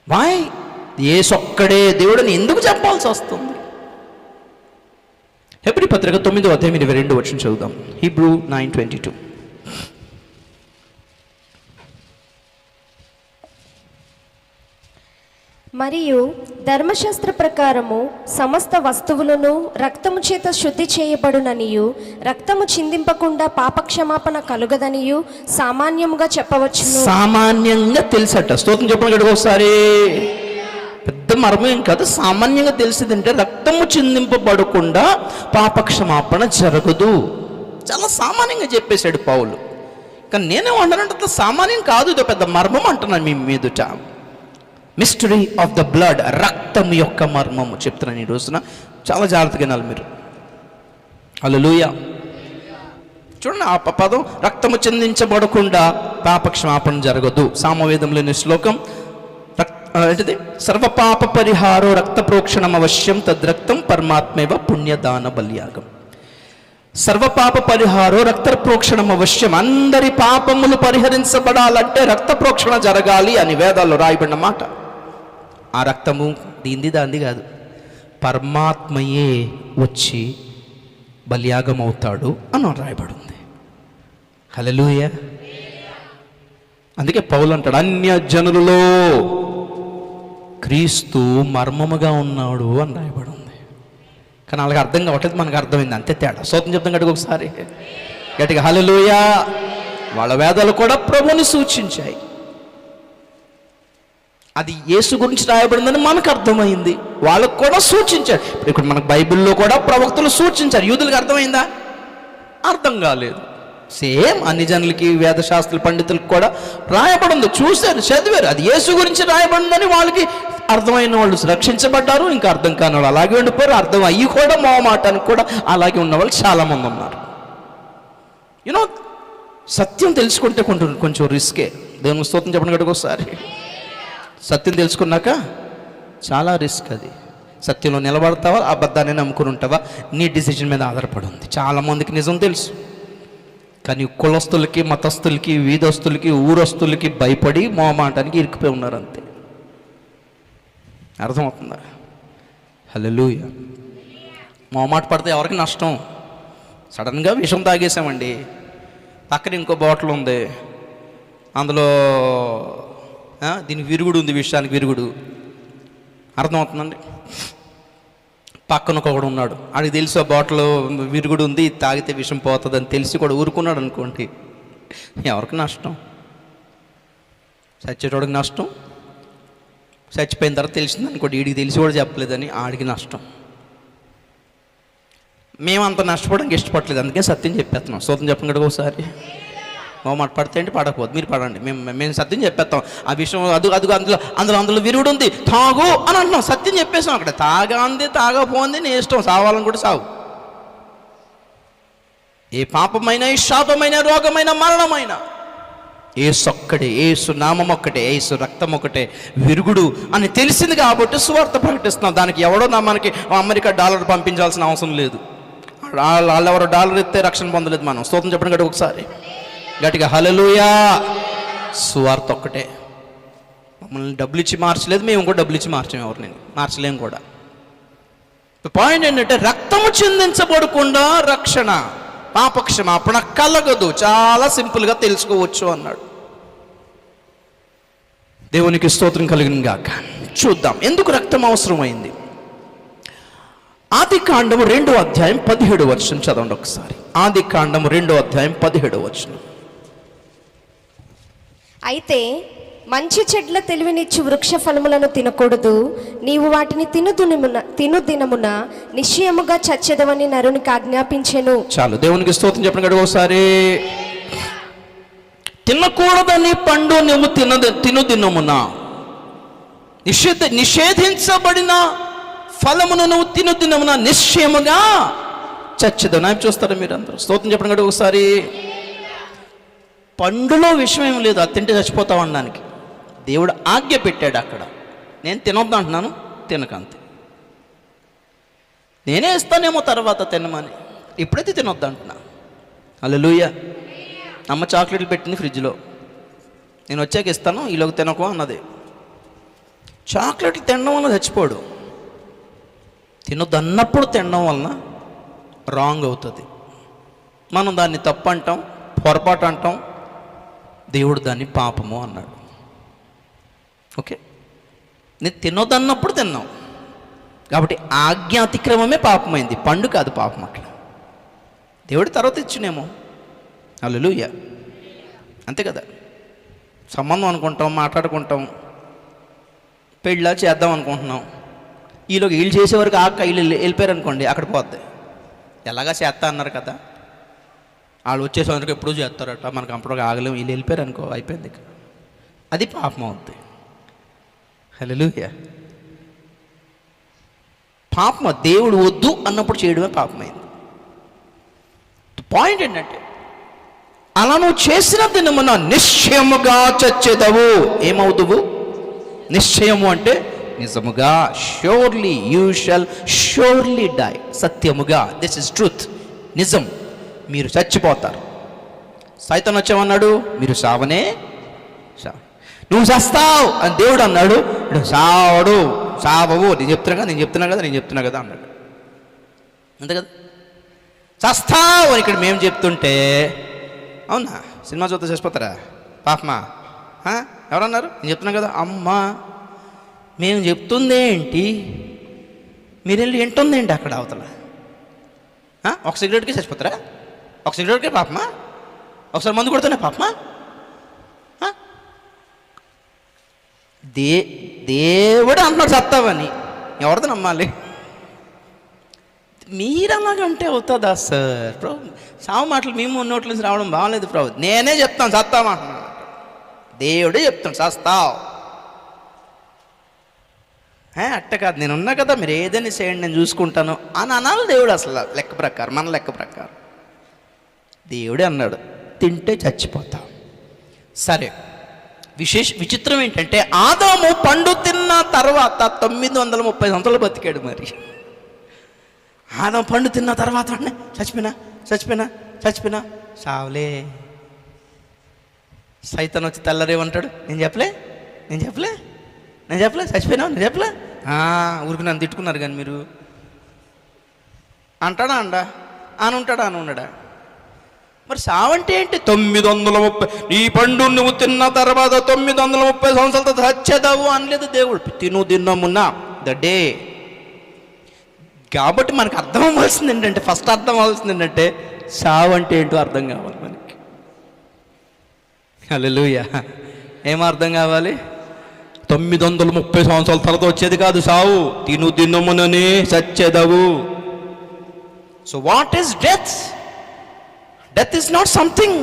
వై యేసు ఒక్కడే దేవుడు అని ఎందుకు చెప్పాల్సి వస్తుంది? హెబ్రీ పత్రిక 9వ అధ్యాయం 22వ వచనం చదువుదాం. హీబ్రూ 9:22. మరియు ధర్మశాస్త్ర ప్రకారము సమస్త వస్తువులను రక్తము చేత శుద్ధి చేయబడుననియు, రక్తము చిందింపకుండా పాపక్షమాపణ కలుగదనియు సామాన్యముగా చెప్పవచ్చును. సామాన్యంగా తెలుసట. స్తోత్రం చెప్పండి గడుగు ఒకసారి. పెద్ద మర్మం ఏం కాదు, సామాన్యంగా తెలిసిందంటే రక్తము చిందింపబడకుండా పాపక్షమాపణ జరగదు. చాలా సామాన్యంగా చెప్పేశాడు పౌలు. కానీ నేనేమంటానంటే సామాన్యం కాదు, ఇది పెద్ద మర్మం అంటున్నాను మీ మీదుట. మిస్టరీ ఆఫ్ ద బ్లడ్, రక్తం యొక్క మర్మము చెప్తున్నాను ఈ రోజున. చాలా జాగ్రత్తగా వినాలి మీరు. హల్లెలూయా. చూడండి ఆ పదం, రక్తము చిందించబడకుండా పాపక్షమాపణ జరగదు. సామవేదంలోని శ్లోకం ఏంటిది? సర్వపాప పరిహారో రక్త ప్రోక్షణం అవశ్యం, తద్రక్తం పరమాత్మేవ పుణ్యదాన బలియాగం. సర్వపాప పరిహారో రక్త ప్రోక్షణం అవశ్యం. అందరి పాపములు పరిహరించబడాలంటే రక్త ప్రోక్షణ జరగాలి అని వేదాల్లో రాయబడిన మాట. ఆ రక్తము దాంది కాదు, పరమాత్మయే వచ్చి బలియాగం అవుతాడు అని రాయబడింది. హల్లెలూయా. అందుకే పౌలు అంటాడు, అన్య జనులలో క్రీస్తు మర్మముగా ఉన్నాడు అని రాయబడి ఉంది. కానీ వాళ్ళకి అర్థం కావట్లేదు, మనకు అర్థమైంది, అంతే తేడా. స్తోత్రం చెప్తాం గట్టిగా ఒకసారి గట్టిగా హల్లెలూయా. వాళ్ళ వేదాలు కూడా ప్రభువుని సూచించాయి, అది యేసు గురించి రాయబడిందని మనకు అర్థమైంది, వాళ్ళకు కూడా సూచించాడు. ఇప్పుడు మనకు బైబిల్లో కూడా ప్రవక్తలు సూచించారు. యూదులకు అర్థమైందా? అర్థం కాలేదు. సేమ్ అన్ని జనులకి, వేదశాస్త్ర పండితులకు కూడా రాయబడింది, చూశారు, చదివారు, అది యేసు గురించి రాయబడిందని వాళ్ళకి అర్థమైన వాళ్ళు రక్షించబడ్డారు. ఇంకా అర్థం కాని వాళ్ళు అలాగే ఉండిపోయారు. అర్థం అయ్యి కూడా మొహమాటానికి కూడా అలాగే ఉన్న వాళ్ళు చాలామంది ఉన్నారు. యూనో, సత్యం తెలుసుకుంటే కొంచెం రిస్కే. దేవునికి స్తోత్రం చెప్పండి గడుగు ఒకసారి. సత్యం తెలుసుకున్నాక చాలా రిస్క్ అది. సత్యంలో నిలబడతావా, అబద్ధాన్ని నమ్ముకుని ఉంటావా, నీ డిసిజన్ మీద ఆధారపడి ఉంది. చాలామందికి నిజం తెలుసు, కానీ కులస్తులకి, మతస్థులకి, వీధస్తులకి, ఊరస్తులకి భయపడి మోమాటానికి ఇరుక్కుపోయి ఉన్నారు అంతే. అర్థమవుతుందా? హల్లెలూయా. మోమాట పడితే ఎవరికి నష్టం? సడన్గా విషం తాగేసామండి, పక్కన ఇంకో బాటిల్ ఉంది, అందులో దీనికి విరుగుడు ఉంది, విషయానికి విరుగుడు. అర్థమవుతుందండి? పక్కన ఒకడు ఉన్నాడు, ఆడికి తెలుసు ఆ బాటిల్ విరుగుడు ఉంది, తాగితే విషం పోతుంది అని తెలిసి కూడా ఊరుకున్నాడు అనుకోండి, ఎవరికి నష్టం? చచ్చేటోడికి నష్టం, చచ్చిపోయిన తర్వాత తెలిసింది అనుకోండి, వీడికి తెలిసి కూడా చెప్పలేదని ఆడికి నష్టం. మేమంత నష్టపోవడానికి ఇష్టపడలేదు, అందుకే సత్యం చెప్పేస్తున్నాం. స్తోత్రం చెప్పండి కదా ఒకసారి. మాట పడితే ఏంటి, పడకపోదు, మీరు పడండి, మేము సత్యం చెప్పేస్తాం. ఆ విషయం అందులో విరుగుడు ఉంది, తాగు అని అంటున్నాం, సత్యం చెప్పేసాం. అక్కడ తాగాంది తాగపోంది నీ ఇష్టం, సావాలని కూడా సావు. ఏ పాపమైన, ఏ శాపమైన, రోగమైన, మరణమైన ఏసు ఒక్కటే, ఏసు నామం ఒక్కటే, ఏసు రక్తం ఒకటే విరుగుడు అని తెలిసింది కాబట్టి సువార్త ప్రకటిస్తున్నాం. దానికి ఎవడో మనకి అమెరికా డాలర్ పంపించాల్సిన అవసరం లేదు. వాళ్ళెవరో డాలర్ ఇస్తే రక్షణ పొందలేదు మనం. స్తోత్రం చెప్పండి గట్టి ఒకసారి గట్టిగా హల్లెలూయా. సువార్త ఒక్కటే. మమ్మల్ని డబ్బులు ఇచ్చి మార్చలేదు, మేము కూడా డబ్బులు ఇచ్చి మార్చాము, ఎవరిని మార్చలేము కూడా. పాయింట్ ఏంటంటే రక్తము చిందించబడకుండా రక్షణ, పాపక్షమాపణ కలగదు. చాలా సింపుల్గా తెలుసుకోవచ్చు అన్నాడు. దేవునికి స్తోత్రం కలిగిన గాక. చూద్దాం ఎందుకు రక్తం అవసరమైంది. ఆదికాండము 2వ అధ్యాయం 17వ వచనం చదవండి ఒకసారి. ఆదికాండము 2వ అధ్యాయం 17వ వచనం. అయితే మంచి చెడ్ల తెలివినిచ్చు వృక్ష ఫలములను తినకూడదు, నీవు వాటిని తిను దినమున నిశ్చయముగా చచ్చెదవని నరునికి ఆజ్ఞాపించెను. చాలు, దేవునికి స్తోత్రం చెప్పండి కదా ఒకసారి. తినకూడదని పండు నువ్వు తిను దినమున, నిషేధించబడిన ఫలమును నువ్వు తిను దినమున నిశ్చయముగా చచ్చెదవు. నాకు చూస్తారా మీరు అందరూ? స్తోత్రం చెప్పండి కదా ఒకసారి. పండులో విషయం ఏం లేదు, అది తింటే చచ్చిపోతావు అనడానికి. దేవుడు ఆజ్ఞ పెట్టాడు అక్కడ. నేను తినొద్దు అంటున్నాను, తినకంతే. నేనే ఇస్తానేమో తర్వాత తినమని, ఇప్పుడైతే తినొద్దు అంటున్నా. హల్లెలూయా. అమ్మ చాక్లెట్లు పెట్టింది ఫ్రిడ్జ్లో, నేను వచ్చాక ఇస్తాను, ఈలోకి తినకు అన్నది. చాక్లెట్లు తినడం వల్ల చచ్చిపోడు, తినొద్దు అన్నప్పుడు తినడం వలన రాంగ్ అవుతుంది. మనం దాన్ని తప్పు అంటాం, పొరపాటు అంటాం, దేవుడు దాన్ని పాపము అన్నాడు. ఓకే, నేను తినొద్దన్నప్పుడు తిన్నాం కాబట్టి ఆజ్ఞ అతిక్రమమే పాపమైంది, పండు కాదు పాపం. అట్లా దేవుడి తర్వాత ఇచ్చినేమో. హల్లెలూయా. అంతే కదా. సంబంధం అనుకుంటాం, మాట్లాడుకుంటాం, పెళ్ళా చేద్దాం అనుకుంటున్నాం, ఈలోకి వీళ్ళు చేసేవరకు వీళ్ళు వెళ్ళిపోయారు అనుకోండి, అక్కడ పోద్ది. ఎలాగా చేస్తా అన్నారు కదా, వాళ్ళు వచ్చేసరికి ఎప్పుడూ చేస్తారట, మనకు అప్పుడు ఆగలేము, వీళ్ళు వెళ్ళిపోయారు అనుకో, అయిపోయింది. అది పాపం అవుద్ది. హల్లెలూయా. పాపం దేవుడు వద్దు అన్నప్పుడు చేయడమే పాపమైంది. పాయింట్ ఏంటంటే అలా నువ్వు చేసిన దినమున నిశ్చయముగా చచ్చెదవు. ఏమవుతువు? నిశ్చయము అంటే నిజముగా, surely, you shall surely die. సత్యముగా, దిస్ ఇస్ ట్రూత్, నిజం, మీరు చచ్చిపోతారు. సైతాన్ వచ్చామన్నాడు, మీరు సావనే నువ్వు చస్తావు అని దేవుడు అన్నాడు, సావడు, సావవు, నేను చెప్తున్నా కదా అన్నాడు. అంతే కదా. చస్తావు అని ఇక్కడ మేము చెప్తుంటే, అవునా సినిమా చూస్తే చచ్చిపోతారా? పాపమా? ఎవరన్నారు? నేను చెప్తున్నా కదా. అమ్మా, మేము చెప్తుంది ఏంటి, మీరు వెళ్ళి ఏంటుంది ఏంటి అక్కడ అవతల? ఒక సిగరెట్కి చచ్చిపోతారా? ఒక సిగరెట్కే పాపమా? ఒకసారి మందు కొడుతూనే పాపమా? దేవుడు అంటున్నాడు చస్తావని, ఎవరితో నమ్మాలి? మీరు అలాగంటే అవుతుందా సార్? ప్రభు సావు మాటలు మేము నోట్ల నుంచి రావడం బాగాలేదు ప్రభు. నేనే చెప్తాను చస్తామంటున్నాను, దేవుడే చెప్తాను చస్తావు. అట్ట కాదు, నేను ఉన్నా కదా, మీరు ఏదైనా చేయండి, నేను చూసుకుంటాను అని అనాలి దేవుడు. అసలు లెక్క ప్రకారం, మన లెక్క ప్రకారం దేవుడే అన్నాడు తింటే చచ్చిపోతావు. సరే, విచిత్రం ఏంటంటే ఆదాము పండు తిన్న తర్వాత 930 సంవత్సరాలు బతికాడు. మరి ఆదాము పండు తిన్న తర్వాత చచ్చిపోయినా సావులే. సైతాన్ వచ్చి తెల్లరేమంటాడు, నేను చెప్పలే చచ్చిపోయినా నేను చెప్పలే ఊరికి నన్ను తిట్టుకున్నారు కానీ మీరు అంటాడా అని ఉన్నాడా? మరి సావంటే ఏంటి? 930 ఈ పండు నువ్వు తిన్న తర్వాత 930 సంవత్సరాలతో చచ్చేదావు అనలేదు దేవుడు. తిన్నమున్నా ద డే. కాబట్టి మనకు అర్థం అవ్వాల్సింది ఏంటంటే, ఫస్ట్ అర్థం అవ్వాల్సింది ఏంటంటే సావు అంటే ఏంటో అర్థం కావాలి మనకి. హల్లెలూయా. ఏం అర్థం కావాలి? 930 సంవత్సరాల తర్వాత వచ్చేది కాదు సావు. తిన్నముననే చచ్చేదావు. So what is death? Death is not something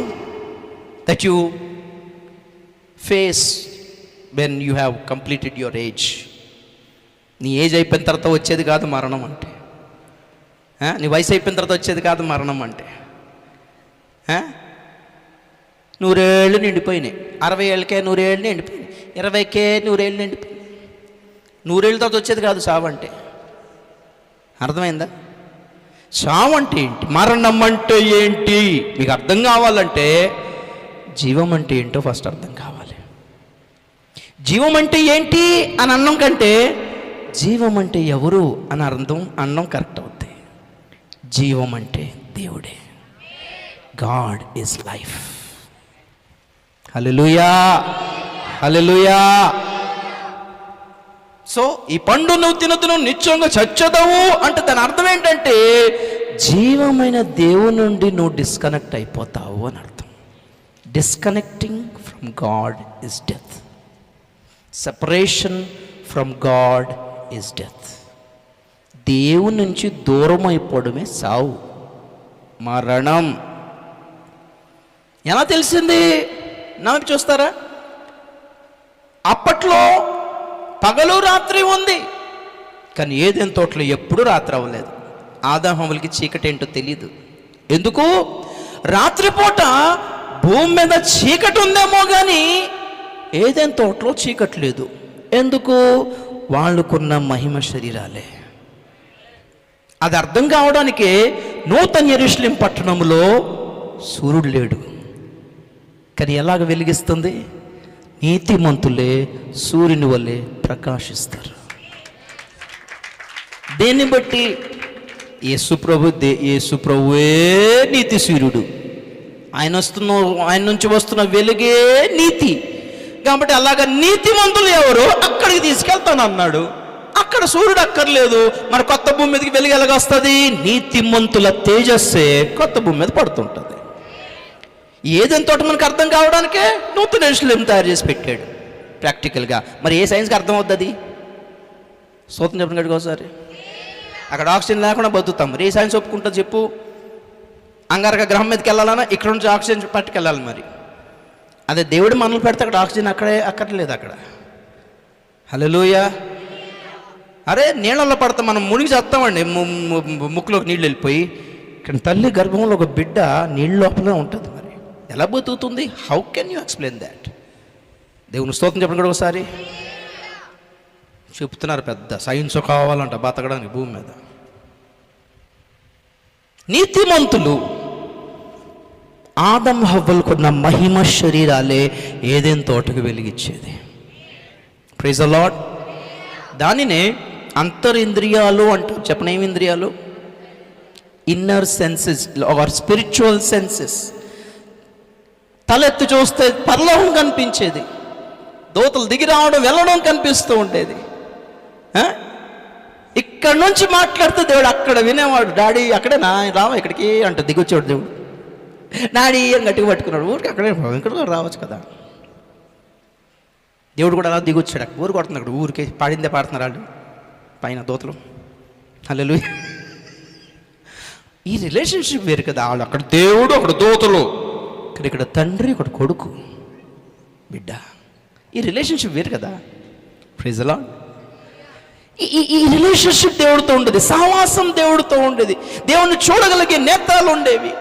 that you face when you have completed your age. నీ ఏజ్ అయిపోయిన తర్వాత వచ్చేది కాదు మరణం అంటే. నీ వయసు అయిపోయిన తర్వాత వచ్చేది కాదు మరణం అంటే. 100 ఏళ్ళు నిండిపోయినాయి, 60 ఏళ్ళకే 100 ఏళ్ళు నిండిపోయినాయి, 20కే 100 ఏళ్ళు నిండిపోయినాయి. 100 ఏళ్ళ తర్వాత వచ్చేది కాదు సావు అంటే. అర్థమైందా? చావు అంటే ఏంటి, మరణం అంటే ఏంటి మీకు అర్థం కావాలంటే జీవం అంటే ఏంటో ఫస్ట్ అర్థం కావాలి. జీవం అంటే ఏంటి అని అన్నం కంటే జీవం అంటే ఎవరు అని అన్నం కరెక్ట్ అవుతాయి. జీవం అంటే దేవుడే. God is life. Hallelujah. So ఈ పండు నువ్వు తినొద్దు, నిత్యంగా చచ్చదవు అంటే దాని అర్థం ఏంటంటే జీవమైన దేవుని నుండి నువ్వు డిస్కనెక్ట్ అయిపోతావు అని అర్థం. Disconnecting from God is death. Separation from God is death. దేవుని నుంచి దూరం అయిపోవడమే సావు, మరణం. ఎలా తెలిసింది? నాకు చూస్తారా, అప్పట్లో పగలు రాత్రి ఉంది, కానీ ఏదైనా తోటలో ఎప్పుడు రాత్రి అవ్వలేదు. ఆదాము హవ్వలకి చీకటి ఏంటో తెలియదు. ఎందుకు? రాత్రిపూట భూమి మీద చీకటి ఉందేమో కానీ ఏదైనా తోటలో చీకటి లేదు. ఎందుకు? వాళ్ళకున్న మహిమ శరీరాలే. అది అర్థం కావడానికే నూతన యెరూషలేము పట్టణంలో సూర్యుడు లేడు, కానీ ఎలాగ వెలిగిస్తుంది? నీతిమంతులే సూర్యుని వలె ప్రకాశిస్తారు. దేన్ని బట్టి? యేసు ప్రభువే నీతి సూర్యుడు. ఆయన నుంచి వస్తున్న వెలుగే నీతి. కాబట్టి అలాగ నీతిమంతులు ఎవరు అక్కడికి తీసుకెళ్తాను అన్నాడు. అక్కడ సూర్యుడు అక్కర్లేదు. మరి కొత్త భూమి మీదకి వెలుగు ఎలాగొస్తుంది? నీతిమంతుల తేజస్సే కొత్త భూమి మీద పడుతుంటుంది. ఏదైనా తోట మనకు అర్థం కావడానికే నూతన యెరూషలేము తయారు చేసి పెట్టాడు ప్రాక్టికల్గా. మరి ఏ సైన్స్కి అర్థం అవుతుంది? సూత్రం చెప్పిన గడికి ఒకసారి. అక్కడ ఆక్సిజన్ లేకుండా బతుకుతాం. మరి ఏ సైన్స్ ఒప్పుకుంటుంది చెప్పు? అంగారక గ్రహం మీదకి వెళ్ళాలన్నా ఇక్కడ నుంచి ఆక్సిజన్ పట్టుకెళ్ళాలి. మరి అదే దేవుడు మనల్ని పెడితే అక్కడ ఆక్సిజన్ అక్కర్లేదు అక్కడ. హల్లెలూయా. అరే నీళ్ళల్లో పడతాం, మనం మునిగి చేస్తామండి, ముక్కులోకి నీళ్ళు వెళ్ళిపోయి. ఇక్కడ తల్లి గర్భంలో ఒక బిడ్డ నీళ్ళ లోపలే ఉంటుంది. మరి ఎలా బతుకుతుంది? How can you explain that? దేవుని స్తోత్రం చెప్పండి కూడా ఒకసారి. చెప్తున్నారు పెద్ద సైన్స్ కావాలంట బతకడానికి భూమి మీద. నీతిమంతులు ఆదం హవ్వలకున్న మహిమ శరీరాలే ఏదైనా తోటకు వెలిగించేది. Praise the lord. దానినే అంతరింద్రియాలు అంటారు. చెప్పండి, ఏమి ఇంద్రియాలు? Inner senses are spiritual senses. తలెత్తి చూస్తే పరలోకం కనిపించేది, దూతలు దిగి రావడం వెళ్ళడం కనిపిస్తూ ఉండేది. ఇక్కడ నుంచి మాట్లాడితే దేవుడు అక్కడ వినేవాడు. డాడీ అక్కడే నా రావా ఇక్కడికి అంటే దిగొచ్చాడు దేవుడు. డాడీ అని గట్టిగా పట్టుకున్నాడు. ఊరికి అక్కడే ఇక్కడ రావచ్చు కదా. దేవుడు కూడా అలా దిగొచ్చాడు. ఊరు కొడుతున్నాడు. అక్కడ ఊరికి పాడిందే పాడుతున్నారు వాళ్ళు పైన దూతలు. హల్లెలూయా. ఈ రిలేషన్షిప్ వేరు కదా. వాళ్ళు అక్కడ దేవుడు, అక్కడ దూతలు, ఇక్కడ తండ్రి, ఇక్కడ కొడుకు, బిడ్డ. ఈ రిలేషన్షిప్ వేరు కదా. Praise the lord. ఈ రిలేషన్షిప్ దేవుడితో ఉండేది, సహవాసం దేవుడితో ఉండేది. దేవుణ్ణి చూడగలిగే నేత్రాలు ఉండేవి,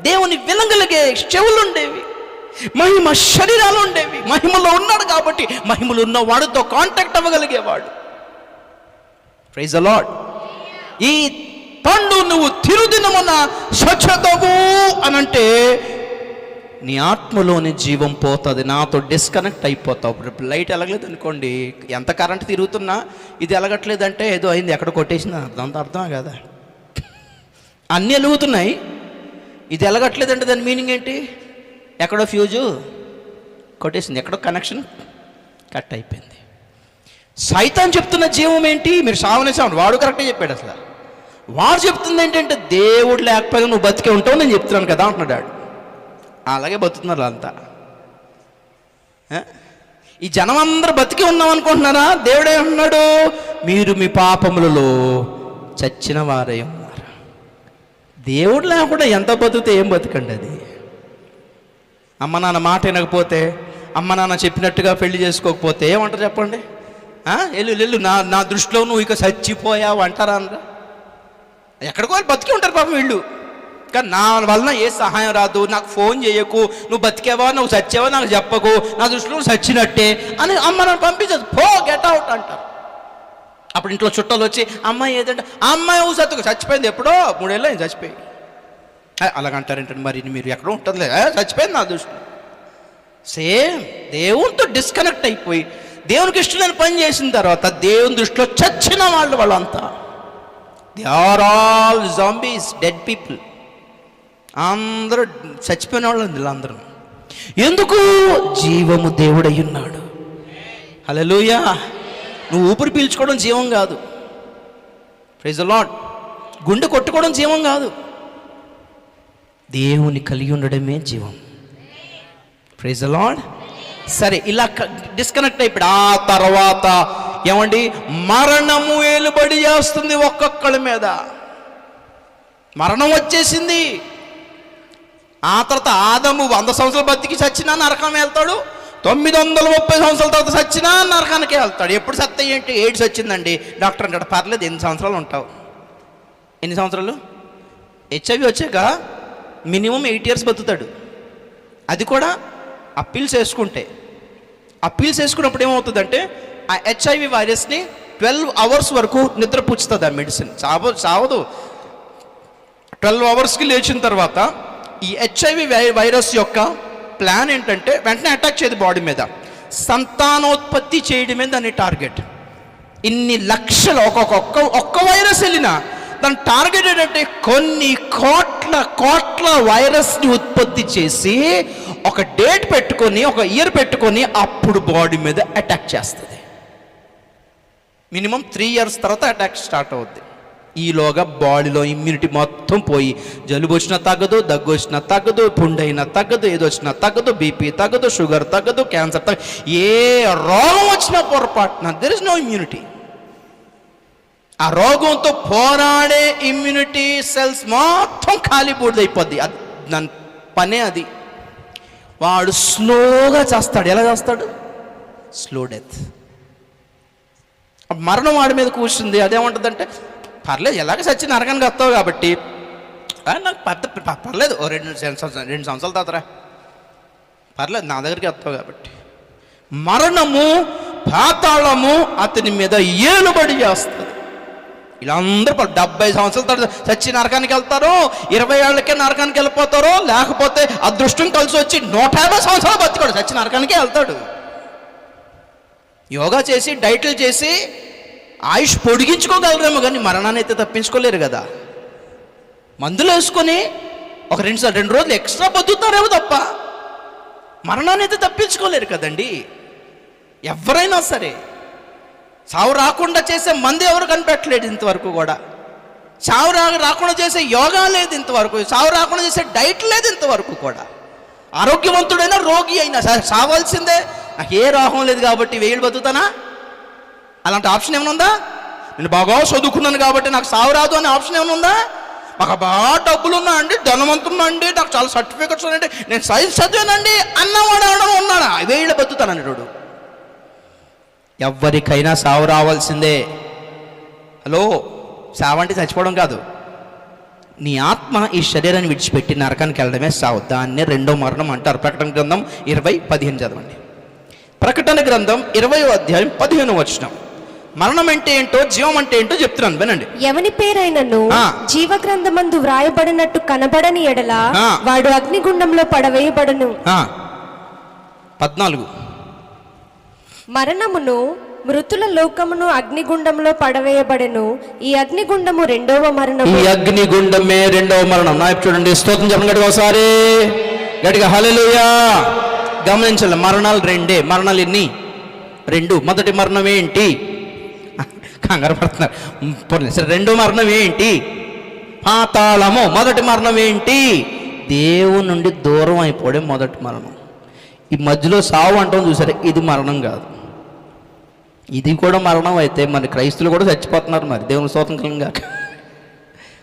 దేవుని వినగలిగే చెవులు ఉండేవి, మహిమ శరీరాలు ఉండేవి. మహిమలో ఉన్నాడు కాబట్టి మహిమలో ఉన్న వాడితో కాంటాక్ట్ అవ్వగలిగేవాడు. Praise the lord. ఈ పండు నువ్వు తిరుదినమున స్వచ్ఛతవు అనంటే నీ ఆత్మలోని జీవం పోతుంది, నాతో డిస్కనెక్ట్ అయిపోతావు. ఇప్పుడు లైట్ ఎలగలేదు అనుకోండి, ఎంత కరెంట్ తిరుగుతున్నా ఇది ఎలగట్లేదంటే ఏదో అయింది, ఎక్కడ కొట్టేసింది అర్థం కదా. అన్నీ వెలుగుతున్నాయి, ఇది ఎలగట్లేదంటే దాని మీనింగ్ ఏంటి? ఎక్కడో ఫ్యూజు కొట్టేసింది, ఎక్కడో కనెక్షన్ కట్ అయిపోయింది. సైతాన్ చెప్తున్న జీవం ఏంటి? మీరు సావనేసావు, వాడు కరెక్టే చెప్పాడు. అసలు వాడు చెప్తుంది ఏంటంటే దేవుడు లేకపోయినా నువ్వు బతికే ఉంటావు నేను చెప్తున్నాను కదా అంటున్నాడు. అలాగే బతుకుతున్నారు అంతా. ఈ జనం అందరూ బతికి ఉన్నాం అనుకుంటున్నారా? దేవుడే ఉన్నాడు, మీరు మీ పాపములలో చచ్చిన వారై ఉన్నారు. దేవుడు లేకుండా ఎంత బతికితే ఏం బతుకండి అది. అమ్మ నాన్న మాట వినకపోతే, అమ్మ నాన్న చెప్పినట్టుగా పెళ్లి చేసుకోకపోతే ఏమంటారు చెప్పండి? వెళ్ళు నా దృష్టిలో నువ్వు ఇక చచ్చిపోయావు అంటారా? అందరూ ఎక్కడికో బతికి ఉంటారు పాపం వీళ్ళు. కానీ నా వలన ఏ సహాయం రాదు, నాకు ఫోన్ చేయకు, నువ్వు బతికేవా నువ్వు చచ్చావా నాకు చెప్పకు, నా దృష్టిలో నువ్వు చచ్చినట్టే అని అమ్మ నన్ను పంపించదు, పో గెట్ అవుట్ అంటారు. అప్పుడు ఇంట్లో చుట్టాలు వచ్చి అమ్మాయి ఏదంటే అమ్మాయి ఊసత్తుకు చచ్చిపోయింది, ఎప్పుడో 3 ఏళ్ళు అయింది చచ్చిపోయి. అలాగంటారేంటంటే మరి మీరు ఎక్కడో ఉంటుందిలే, చచ్చిపోయింది నా దృష్టిలో. సేమ్ దేవునితో డిస్కనెక్ట్ అయిపోయి దేవునికి ఇష్టమైన పని చేసిన తర్వాత దేవుని దృష్టిలో చచ్చిన వాళ్ళంతా. They are all zombies, dead people. అందరూ చచ్చిపోయిన వాళ్ళు వీళ్ళందరూ. ఎందుకు? జీవము దేవుడై ఉన్నాడు. హల్లెలూయా. నువ్వు ఊపిరి పీల్చుకోవడం జీవం కాదు. Praise the lord. గుండె కొట్టుకోవడం జీవం కాదు, దేవుని కలిగి ఉండడమే జీవం. Praise the lord. సరే, ఇలా డిస్కనెక్ట్ అయిపోయాడు. ఆ తర్వాత ఏమండి, మరణము ఏలుబడి చేస్తుంది ఒక్కొక్కళ్ళ మీద. మరణం వచ్చేసింది. ఆ తర్వాత ఆదము 100 సంవత్సరాలు బతికి చచ్చినా నరకం వెళ్తాడు, 930 సంవత్సరాల తర్వాత చచ్చినా నరకానికి వెళ్తాడు. ఎప్పుడు సత్త ఏంటి? ఎయిడ్స్ వచ్చిందండి, డాక్టర్ అంటాడు పర్లేదు 8 సంవత్సరాలు ఉంటావు. ఎన్ని సంవత్సరాలు? HIV వచ్చాక మినిమం 8 years బతుకుతాడు. అది కూడా అప్పీల్స్ వేసుకుంటే. అప్పీల్స్ వేసుకున్నప్పుడు ఏమవుతుందంటే ఆ HIV వైరస్ని 12 hours వరకు నిద్రపుచ్చుతుంది ఆ మెడిసిన్. చావదు. 12 hours లేచిన తర్వాత ఈ HIV వైరస్ యొక్క ప్లాన్ ఏంటంటే వెంటనే అటాక్ చేయదు బాడీ మీద, సంతానోత్పత్తి చేయడమే దాని టార్గెట్. ఇన్ని లక్షల ఒక్క వైరస్ వెళ్ళినా దాని టార్గెట్ ఏంటంటే కొన్ని కోట్ల వైరస్ని ఉత్పత్తి చేసి ఒక డేట్ పెట్టుకొని, ఒక ఇయర్ పెట్టుకొని అప్పుడు బాడీ మీద అటాక్ చేస్తుంది. మినిమం 3 years తర్వాత అటాక్ స్టార్ట్ అవుద్ది. ఈలోగా బాడీలో ఇమ్యూనిటీ మొత్తం పోయి జలుబు వచ్చినా తగ్గదు, దగ్గు వచ్చినా తగ్గదు, పుండైనా తగ్గదు, ఏదో వచ్చినా తగ్గదు, బీపీ తగ్గదు, షుగర్ తగ్గదు, క్యాన్సర్ తగ్గదు, ఏ రోగం వచ్చినా పొరపాటున దెర్ ఇస్ నో ఇమ్యూనిటీ. ఆ రోగంతో పోరాడే ఇమ్యూనిటీ సెల్స్ మొత్తం ఖాళీ బూడిదైపోద్ది. దాని పనే అది. వాడు స్లోగా చేస్తాడు. ఎలా చేస్తాడు? Slow death. మరణం వాడి మీద కూర్చుంది. అదేమంటుందంటే పర్లేదు, ఎలాగ చచ్చి నరకానికి వస్తావు కాబట్టి నాకు పర్లేదు, 2 సంవత్సరాల తర్వాత పర్లేదు, నా దగ్గరికి వస్తావు కాబట్టి. మరణము, పాతాళము అతని మీద ఏలుబడి చేస్తుంది. వీళ్ళందరూ 70 సంవత్సరాల తర్వాత చచ్చి నరకానికి వెళ్తారు, 20 ఏళ్ళకే నరకానికి వెళ్ళిపోతారు, లేకపోతే అదృష్టం కలిసి వచ్చి 150 సంవత్సరాలు బతికాడు, చచ్చి నరకానికే వెళ్తాడు. యోగా చేసి డైట్లు చేసి ఆయుష్ పొడిగించుకోగలరేమో కానీ మరణాన్ని అయితే తప్పించుకోలేరు కదా. మందులు వేసుకొని ఒక 2 రోజులు ఎక్స్ట్రా బతుకుతారేమో తప్ప మరణాన్ని అయితే తప్పించుకోలేరు కదండి. ఎవరైనా సరే చావు రాకుండా చేసే మందు ఎవరు కనిపెట్టలేదు ఇంతవరకు కూడా. చావు రాకుండా చేసే యోగా లేదు ఇంతవరకు. చావు రాకుండా చేసే డైట్ లేదు ఇంతవరకు కూడా. ఆరోగ్యవంతుడైనా రోగి అయినా చావాల్సిందే. నాకు ఏ రోగం లేదు కాబట్టి 1000 ఏళ్ళు బతుకుతానా? అలాంటి ఆప్షన్ ఏమైనా ఉందా? నేను బాగా చదువుకున్నాను కాబట్టి నాకు సావు రాదు అనే ఆప్షన్ ఏమైనా ఉందా? మాకు బాగా డబ్బులు ఉన్నా అండి, ధనవంతున్నా అండి, నాకు చాలా సర్టిఫికెట్స్ ఉన్నాయండి, నేను సైన్స్ చదివానండి అన్నవాడు ఎవడో ఉన్నాడా? 1000 ఏళ్ళు బతుకుతానన్నాడు. ఎవరికైనా సావు రావాల్సిందే. హలో, సావు అంటే చచ్చిపోవడం కాదు. నీ ఆత్మ ఈ శరీరాన్ని విడిచిపెట్టి నరకానికి వెళ్ళడమే సావు. దాన్నే రెండో మరణం అంటారు. ప్రకటన గ్రంథం 20:15 చదవండి. ప్రకటన గ్రంథం 20:15 మరణం అంటే ఏంటో, జీవం అంటే ఏంటో చెప్తున్నాను, వినండి. ఎవని పేరైనను జీవ గ్రంథమందు వ్రాయబడినట్టు కనబడని ఎడల వాడు అగ్నిగుండంలో పడవేయబడును. 14 మరణమును మృతుల లోకమును అగ్నిగుండంలో పడవేయబడెను. ఈ అగ్నిగుండము రెండవ మరణము. ఈ అగ్నిగుండమే రెండవ మరణం. నా చూడండి, స్తోత్రం చెప్పండి గట్టిగా ఒకసారి, గట్టిగా హల్లెలూయా. గమనించాలి, మరణాలు రెండే. మరణాలు ఎన్ని? 2. మొదటి మరణం ఏంటి? కంగారు పడుతున్నారు. సరే, రెండో మరణం ఏంటి? పాతాళము. మొదటి మరణం ఏంటి? దేవుని నుండి దూరం అయిపోవడం మొదటి మరణం. ఈ మధ్యలో సావు అంటాం చూసారు, ఇది మరణం కాదు. ఇది కూడా మరణం అయితే మరి క్రైస్తువులు కూడా చచ్చిపోతున్నారు. మరి దేవుని స్వతంత్రంగా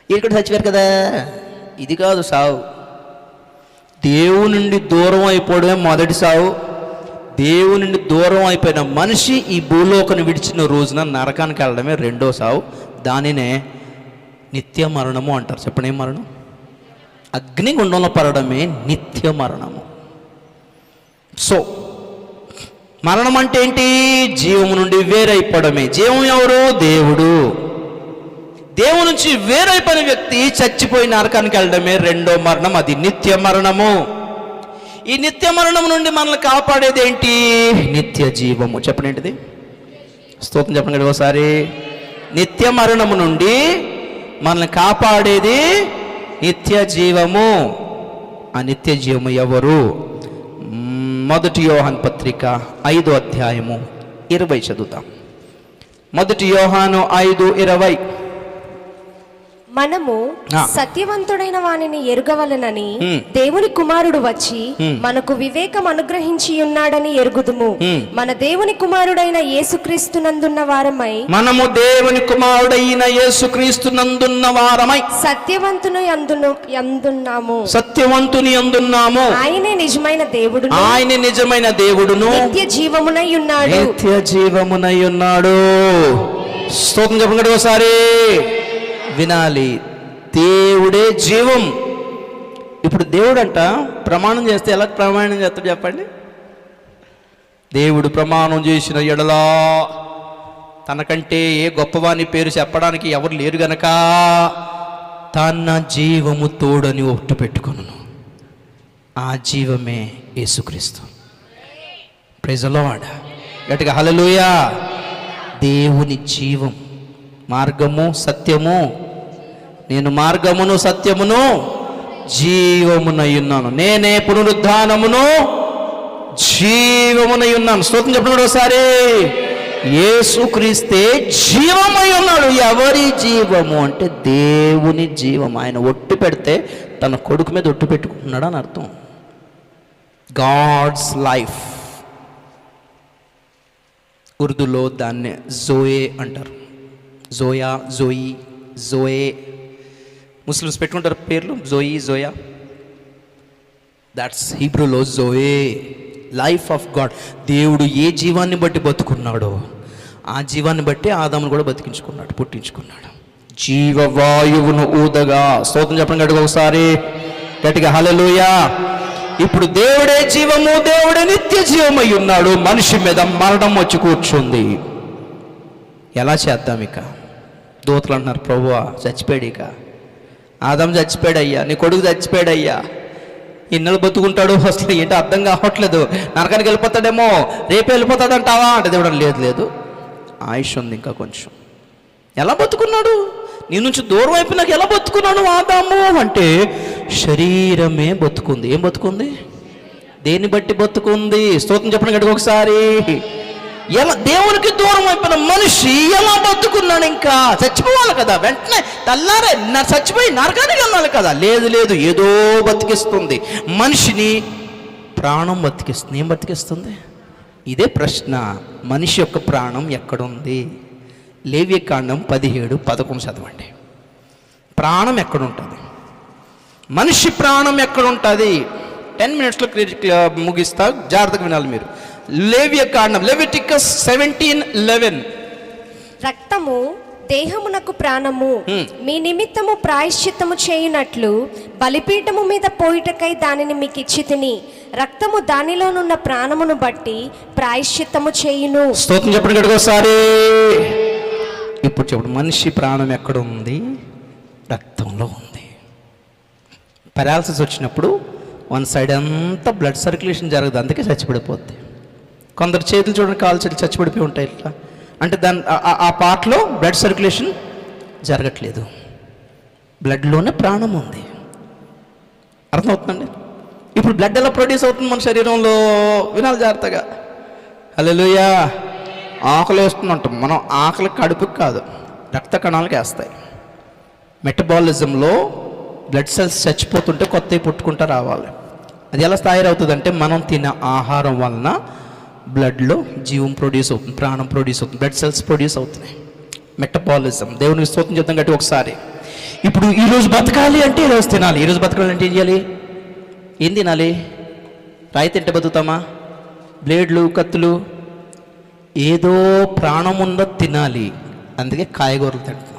ఇది కూడా చచ్చిపోయారు కదా. ఇది కాదు సావు. దేవుని నుండి దూరం అయిపోవడమే మొదటి సావు. దేవుని నుండి దూరం అయిపోయిన మనిషి ఈ భూలోకను విడిచిన రోజున నరకానికి వెళ్ళడమే రెండో సావు. దానినే నిత్య మరణము అంటారు. చెప్పండి, ఏం మరణం? అగ్నిగుండంలో పడడమే నిత్య మరణము. సో మరణం అంటే ఏంటి? జీవము నుండి వేరైపోవడమే. జీవం ఎవరు? దేవుడు. దేవుని నుంచి వేరైపోయిన వ్యక్తి చచ్చిపోయి నరకానికి వెళ్ళడమే రెండో మరణం. అది నిత్య మరణము. ఈ నిత్య మరణం నుండి మనల్ని కాపాడేది ఏంటి? నిత్య జీవము. చెప్పండి, ఏంటిది? స్తోత్రం చెప్పండి ఒకసారి. నిత్య మరణము నుండి మనల్ని కాపాడేది నిత్య జీవము. ఆ నిత్య జీవము ఎవరు? 1 యోహాను పత్రిక 5:20 చదువుతాం. 1 యోహాను 5:20. మనము సత్యవంతుడైన వానిని ఎరుగవలెనని దేవుని కుమారుడు వచ్చి మనకు వివేకం అనుగ్రహించి ఉన్నాడని ఎరుగుదుము. మన దేవుని కుమారుడైన యేసుక్రీస్తునందున్న వారమై, మనము దేవుని కుమారుడైన యేసుక్రీస్తునందున్న వారమై సత్యవంతుని యందున్నాము. సత్యవంతుని యందున్నాము. ఆయనే నిజమైన దేవుడు. ఆయన నిజమైన దేవుడును నిత్య జీవమునై ఉన్నాడు. నిత్య జీవమునై ఉన్నాడు. స్తోత్రం చెప్పండి ఒకసారి. వినాలి, దేవుడే జీవం. ఇప్పుడు దేవుడు అంట ప్రమాణం చేస్తే ఎలా ప్రమాణం చేస్తాడు చెప్పండి? దేవుడు ప్రమాణం చేసిన ఎడలా తనకంటే ఏ గొప్పవాని పేరు చెప్పడానికి ఎవరు లేరు గనక తన జీవము తోడని ఒట్టు పెట్టుకొనును. ఆ జీవమే యేసుక్రీస్తు. Praise the lord. గట్టిగా హల్లెలూయా. దేవుని జీవం, మార్గము, సత్యము. నేను మార్గమును, సత్యమును, జీవమునై ఉన్నాను. నేనే పునరుద్ధానమును, జీవమునై ఉన్నాను. స్తోత్రం చెప్పండి ఒకసారి. యేసుక్రీస్తే జీవమై ఉన్నాడు. ఎవరి జీవము అంటే దేవుని జీవం. ఆయన ఒట్టు పెడితే తన కొడుకు మీద ఒట్టు పెట్టుకుంటున్నాడు అని అర్థం. God's life. ఉర్దూలో దాన్ని జోయే అంటారు. జోయా, జోయి, జోయే. ముస్లిమ్స్ పెట్టుకుంటారు పేర్లు, జోయి, జోయా. దాట్స్ హీబ్రూలో జోయే, లైఫ్ ఆఫ్ గాడ్. దేవుడు ఏ జీవాన్ని బట్టి బతుకున్నాడో ఆ జీవాన్ని బట్టి ఆదామును కూడా బతికించుకున్నాడు, పుట్టించుకున్నాడు. జీవవాయువును ఊదగా. స్తోత్రం చెప్పండి గట్టిగా ఒకసారి, గట్టిగా హల్లెలూయా. ఇప్పుడు దేవుడే జీవము, దేవుడే నిత్య జీవమై ఉన్నాడు. మనిషి మీద మరణం వచ్చి కూర్చుంది. ఎలా చేద్దాం? ఇక దూతలు అంటున్నారు, ప్రభువా చచ్చిపోయాడు, ఇక ఆదాం చచ్చిపోయాడయ్యా, నీ కొడుకు చచ్చిపోయాడయ్యా, ఇన్నెలు బతుకుంటాడు, అసలు ఏంటో అర్థం కావట్లేదు, నరకానికి వెళ్ళిపోతాడేమో, రేపు వెళ్ళిపోతాడంటావా అంటే దేవుడు లేదు లేదు, ఆయుష్ ఉంది ఇంకా కొంచెం. ఎలా బతుకున్నాడు? నీ నుంచి దూరం అయిపోయినాక ఎలా బతుకున్నాడు ఆదాము అంటే శరీరమే బతుకుంది. ఏం బతుకుంది? దేన్ని బట్టి బతుకుంది? స్తోత్రం చెప్పండి గట్టిగా ఒకసారి. ఎలా దేవునికి దూరం అయిపోయిన మనిషి ఎలా బతుకున్నాడు? ఇంకా చచ్చిపోవాలి కదా, వెంటనే తెల్లారే చచ్చిపోయి నరకానికి వెళ్ళాలి కదా. లేదు లేదు, ఏదో బతికిస్తుంది మనిషిని. ప్రాణం బతికిస్తుంది. ఏం బతికిస్తుంది? ఇదే ప్రశ్న. మనిషి యొక్క ప్రాణం ఎక్కడుంది? లేవ్యకాండం 17:11 చదవండి. ప్రాణం ఎక్కడుంటుంది? మనిషి ప్రాణం ఎక్కడుంటుంది? 10 minutesలో ముగిస్తా, జాగ్రత్తగా వినాలి మీరు. లేవ్యకాండం, లెవిటికస్ 17:11. రక్తము దేహమునకు ప్రాణము మీ నిమిత్తము ప్రాయశ్చిత్తము చేయునట్లు బలిపీఠము మీద పోయిటకై దానిని మీకు ఇచ్చి తిని రక్తము దానిలోనున్న ప్రాణమును బట్టి ప్రాయశ్చిత్తము చేయును. స్తోత్రం చెప్పండి గట్టిగా ఒకసారి. ఇప్పుడు చెప్పండి, మనిషి ప్రాణం ఎక్కడ ఉంది? రక్తంలో ఉంది. పెరాలసిస్ వచ్చినప్పుడు వన్ సైడ్ అంతా బ్లడ్ సర్క్యులేషన్ జరగదు, అందుకే చచ్చిపడిపోద్ది. కొందరు చేతులు చూడండి, కాలు చేతులు చచ్చిపడిపోయి ఉంటాయి ఇట్లా, అంటే దాని ఆ పార్ట్లో బ్లడ్ సర్క్యులేషన్ జరగట్లేదు. బ్లడ్లోనే ప్రాణం ఉంది. అర్థమవుతుందండి? ఇప్పుడు బ్లడ్ ఎలా ప్రొడ్యూస్ అవుతుంది మన శరీరంలో? వినాలి జాగ్రత్తగా. హల్లెలూయా. ఆకలి వేస్తుందంటాం మనం, ఆకలి కడుపుకి కాదు, రక్త కణాలకు వేస్తాయి. మెటబాలిజంలో బ్లడ్ సెల్స్ చచ్చిపోతుంటే కొత్తవి పుట్టుకుంటూ రావాలి. అది ఎలా తయారవుతుందంటే మనం తినే ఆహారం వలన బ్లడ్లో జీవం ప్రొడ్యూస్ అవుతుంది, ప్రాణం ప్రొడ్యూస్ అవుతుంది, బ్లడ్ సెల్స్ ప్రొడ్యూస్ అవుతున్నాయి. మెటబాలిజం. దేవునికి స్తోత్రం చెప్తాం గట్టి ఒకసారి. ఇప్పుడు ఈరోజు బతకాలి అంటే ఈరోజు తినాలి. ఈరోజు బతకాలి అంటే ఏం చేయాలి? ఏం తినాలి? రాయి తింటే బతుకుతామా? బ్లేడ్లు, కత్తులు, ఏదో ప్రాణమున్న తినాలి. అందుకే కాయగూరలు తింటున్నాం.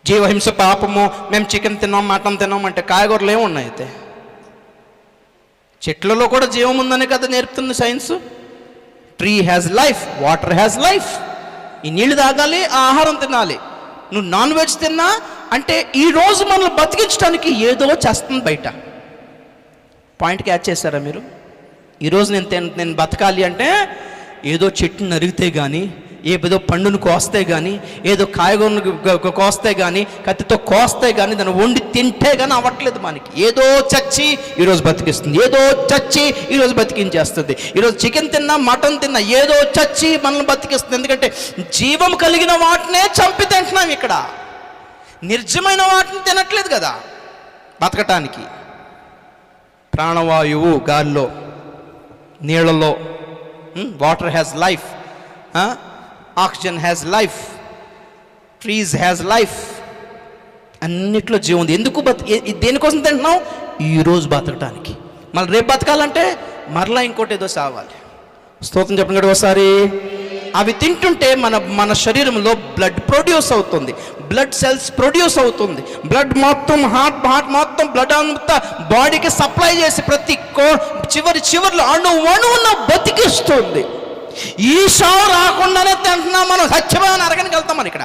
జీవహింస పాపము, మేము చికెన్ తిన్నాం, మటన్ తిన్నాం అంటే కాయగూరలు ఏమున్నాయి? అయితే చెట్లలో కూడా జీవం ఉందని కదా నేర్పుతుంది science. Tree has life, water has life. ఈ నీళ్లు తాగాలి, ఆ ఆహారం తినాలి. నువ్వు నాన్ వెజ్ తిన్నా అంటే ఈరోజు మనల్ని బతికించడానికి ఏదో చేస్తుంది బయట. పాయింట్ క్యాచ్ చేస్తారా మీరు? ఈరోజు నేను బతకాలి అంటే ఏదో చెట్టుని నరిగితే కానీ, ఏదో పండును కోస్తే కానీ, ఏదో కాయగూరను కోస్తే కానీ, కత్తితో కోస్తే కానీ, దాన్ని వండి తింటే కానీ అవ్వట్లేదు మనకి. ఏదో చచ్చి ఈరోజు బతికిస్తుంది, ఏదో చచ్చి ఈరోజు బతికించేస్తుంది. ఈరోజు చికెన్ తిన్నా, మటన్ తిన్నా, ఏదో చచ్చి మనల్ని బతికిస్తుంది. ఎందుకంటే జీవం కలిగిన వాటినే చంపి తింటున్నాం. ఇక్కడ నిర్జమైన వాటిని తినట్లేదు కదా బతకటానికి. ప్రాణవాయువు గాలిలో, నీళ్ళలో, water has life, oxygen has life, trees has life, అన్నిట్లో జీవం ఉంది. ఎందుకు దేనికోసం తింటున్నాం? ఈరోజు బతకటానికి. మళ్ళీ రేపు బతకాలంటే మరలా ఇంకోటి ఏదో సావాలి. స్తోత్రం చెప్పండి కదా ఒకసారి. అవి తింటుంటే మన శరీరంలో బ్లడ్ ప్రొడ్యూస్ అవుతుంది, బ్లడ్ సెల్స్ ప్రొడ్యూస్ అవుతుంది. బ్లడ్ మొత్తం హార్ట్ మొత్తం బ్లడ్ అంతా బాడీకి సప్లై చేసి ప్రతి చివరిలో అణువున బతికిస్తుంది. ఈ షావు రాకుండానే తింటున్నాం మనం. సత్యమైన అరగనికి వెళ్తాం మనం ఇక్కడ.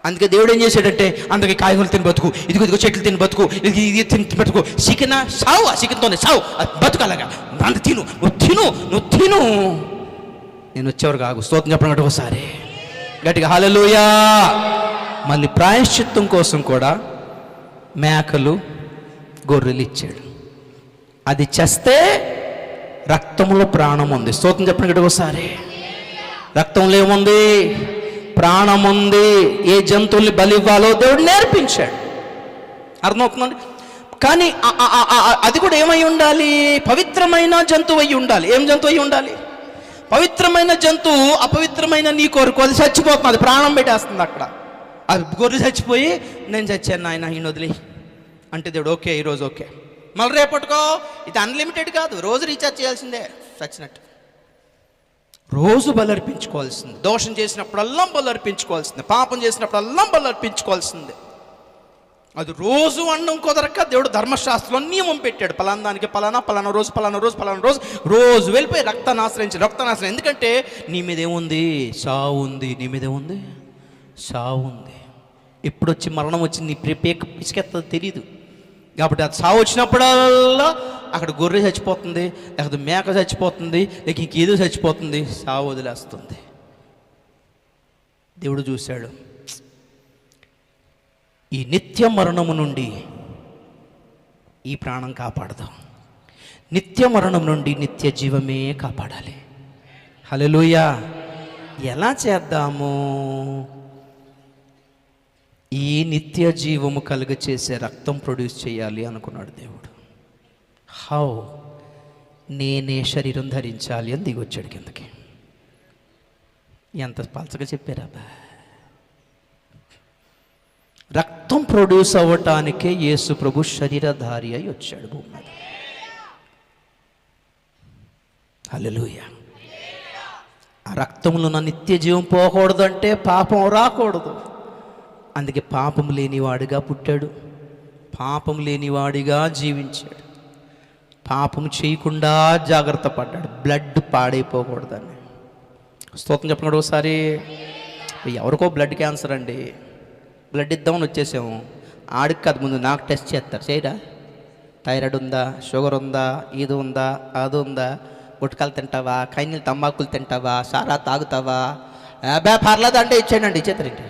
అందుకే దేవుడు ఏం చేశాడంటే, అందుకే కాయగూరలు తిని బతుకు, ఇదిగో చెట్లు తిని బతుకు, ఇది తిని బతుకు. చికెన్ సావు, ఆ చికెన్తోనే సావు, బతుకలాగా దాన్ని తిను, నువ్వు తిను. నేను వచ్చేవారు కాదు. స్తోత్రం చెప్పడం ఒకసారి గట్టిగా హల్లెలూయా. మళ్ళీ ప్రాయశ్చిత్తం కోసం కూడా మేకలు, గొర్రెలు ఇచ్చాడు. అది చేస్తే రక్తంలో ప్రాణం ఉంది. స్తోత్రం చెప్పండి గట్టిగా ఒకసారి. రక్తంలో ఏముంది? ప్రాణం ఉంది. ఏ జంతువుల్ని బలి ఇవ్వాలో దేవుడు నేర్పించాడు. అర్థమవుతుందండి? కానీ అది కూడా ఏమై ఉండాలి? పవిత్రమైన జంతువు అయి ఉండాలి. ఏం జంతువు అయి ఉండాలి? పవిత్రమైన జంతువు అపవిత్రమైన నీ కొరకు అది చచ్చిపోతుంది, అది ప్రాణం పెట్టేస్తుంది అక్కడ. అది గొర్రె చచ్చిపోయి నేను చచ్చాను నాయన ఈయన వదిలి అంటే దేవుడు ఓకే, ఈరోజు ఓకే, మళ్ళీ రేపట్టుకో. ఇది అన్లిమిటెడ్ కాదు, రోజు రీఛార్జ్ చేయాల్సిందే. చచ్చినట్టు రోజు బలర్పించుకోవాల్సింది. దోషం చేసినప్పుడల్లా బలర్పించుకోవాల్సిందే, పాపం చేసినప్పుడల్లా బలర్పించుకోవాల్సిందే. అది రోజు అండం కుదరక దేవుడు ధర్మశాస్త్రంలో నియమం పెట్టాడు. పలానానికి పలానా రోజు వెళ్ళిపోయి రక్తాన్ని ఆశ్రయించి. ఎందుకంటే నీ మీద ఏముంది? సావు ఉంది. నీ మీద ఏముంది? సావు ఉంది. ఎప్పుడొచ్చి మరణం వచ్చి నీ పేక పిసికెత్తదో తెలియదు. కాబట్టి అది సావు వచ్చినప్పుడల్లా అక్కడ గొర్రె చచ్చిపోతుంది, లేకపోతే మేక చచ్చిపోతుంది, లేక ఇంకేదో చచ్చిపోతుంది, సావు వదిలేస్తుంది. దేవుడు చూశాడు, ఈ నిత్య మరణము నుండి ఈ ప్రాణం కాపాడదాం, నిత్య మరణం నుండి నిత్య జీవమే కాపాడాలి. హల్లెలూయా. ఎలా చేద్దాము? ఈ నిత్య జీవము కలుగ చేసే రక్తం ప్రొడ్యూస్ చేయాలి అనుకున్నాడు దేవుడు. హౌ? నేనే శరీరం ధరించాలి అని దిగొచ్చాడు కిందకి. ఎంత పలచగా చెప్పారా? రక్తం ప్రొడ్యూస్ అవ్వటానికే యేసు ప్రభు శరీరధారి అయి వచ్చాడు భూమి మీద. హల్లెలూయా. ఆ రక్తంలో నా నిత్య జీవం పోకూడదు అంటే పాపం రాకూడదు. అందుకే పాపం లేనివాడిగా పుట్టాడు, పాపం లేనివాడిగా జీవించాడు, పాపం చేయకుండా జాగ్రత్త పడ్డాడు, బ్లడ్ పాడైపోకూడదని. స్తోత్రం చెప్పినాడు. ఒకసారి ఎవరికో బ్లడ్ క్యాన్సర్ అండి, బ్లడ్ ఇద్దామని వచ్చేసాము. ఆడికి కాదు, ముందు నాకు టెస్ట్ చేస్తారు. చేయరా, థైరాయిడ్ ఉందా, షుగర్ ఉందా, ఇది ఉందా, అది ఉందా, గుట్కాలు తింటావా, కైనీళ్ళు తంబాకులు తింటావా, సారా తాగుతావా, పర్లేదు అంటే ఇచ్చేయండి, ఇచ్చేస్తారండి.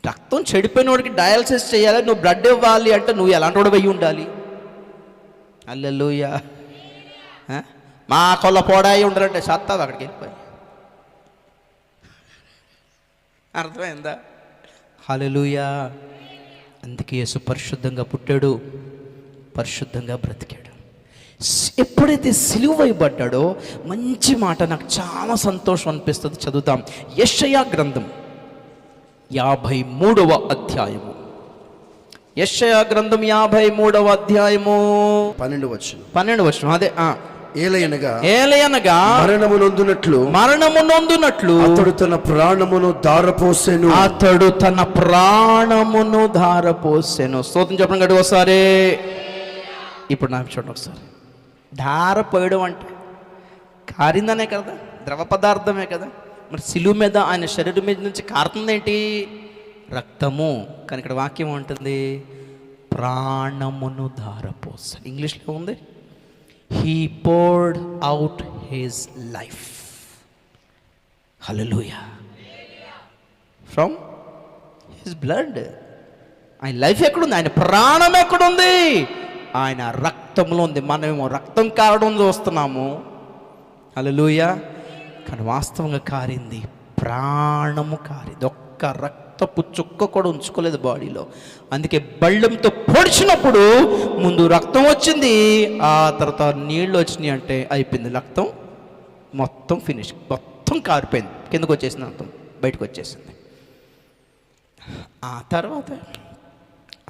రక్తం చెడిపోయిన వాడికి డయాలసిస్ చేయాలి, నువ్వు బ్లడ్ ఇవ్వాలి అంటే నువ్వు ఎలాంటి వాడు వెయ్యి ఉండాలి. హల్లెలూయా. మా కొల్ల పోడాయి ఉండరంటే సత్తావు అక్కడికి వెళ్ళిపోయి. అర్థమైందా? హల్లెలూయా. అందుకే యేసు పరిశుద్ధంగా పుట్టాడు, పరిశుద్ధంగా బ్రతికాడు. ఎప్పుడైతే సిలువ వేయబడ్డాడో మంచి మాట, నాకు చాలా సంతోషం అనిపిస్తుంది. చదువుతాం. యెషయా గ్రంథం 53వ అధ్యాయము. యెషయా గ్రంథం 53వ అధ్యాయము 12వ వచనం. అదే ఏలయనగా మరణము నొందునట్లు అతడు తన ప్రాణమును ధారపోసెను. స్తోత్రం చెప్పడం గడి ఒకసారి. ఇప్పుడు నాకు చూడండి ఒకసారి. ధార పోయడం అంటే కారిందనే కదా, ద్రవ పదార్థమే కదా. మరి సిలువ మీద ఆయన శరీరం మీద నుంచి కారుతుంది ఏంటి? రక్తము. కానీ ఇక్కడ వాక్యం ఉంటుంది, ప్రాణమును ధారపోసెను. ఇంగ్లీష్లో ఉంది, He poured out his life. Hallelujah. From his blood. ఆయన లైఫ్ ఎక్కడుంది? ఆయన ప్రాణం ఎక్కడుంది? ఆయన రక్తంలో ఉంది. మనమేమో రక్తం కారడం చూస్తున్నాము. హల్లెలూయా. కానీ వాస్తవంగా కారింది ప్రాణము కారింది. ఒక్క రక్తపు చుక్క కూడా ఉంచుకోలేదు బాడీలో. అందుకే బళ్ళెంతో పొడిచినప్పుడు ముందు రక్తం వచ్చింది, ఆ తర్వాత నీళ్ళు వచ్చినాయి అంటే అయిపోయింది. రక్తం మొత్తం ఫినిష్, మొత్తం కారిపోయింది, కిందకు వచ్చేసింది, రక్తం బయటకు వచ్చేసింది. ఆ తర్వాత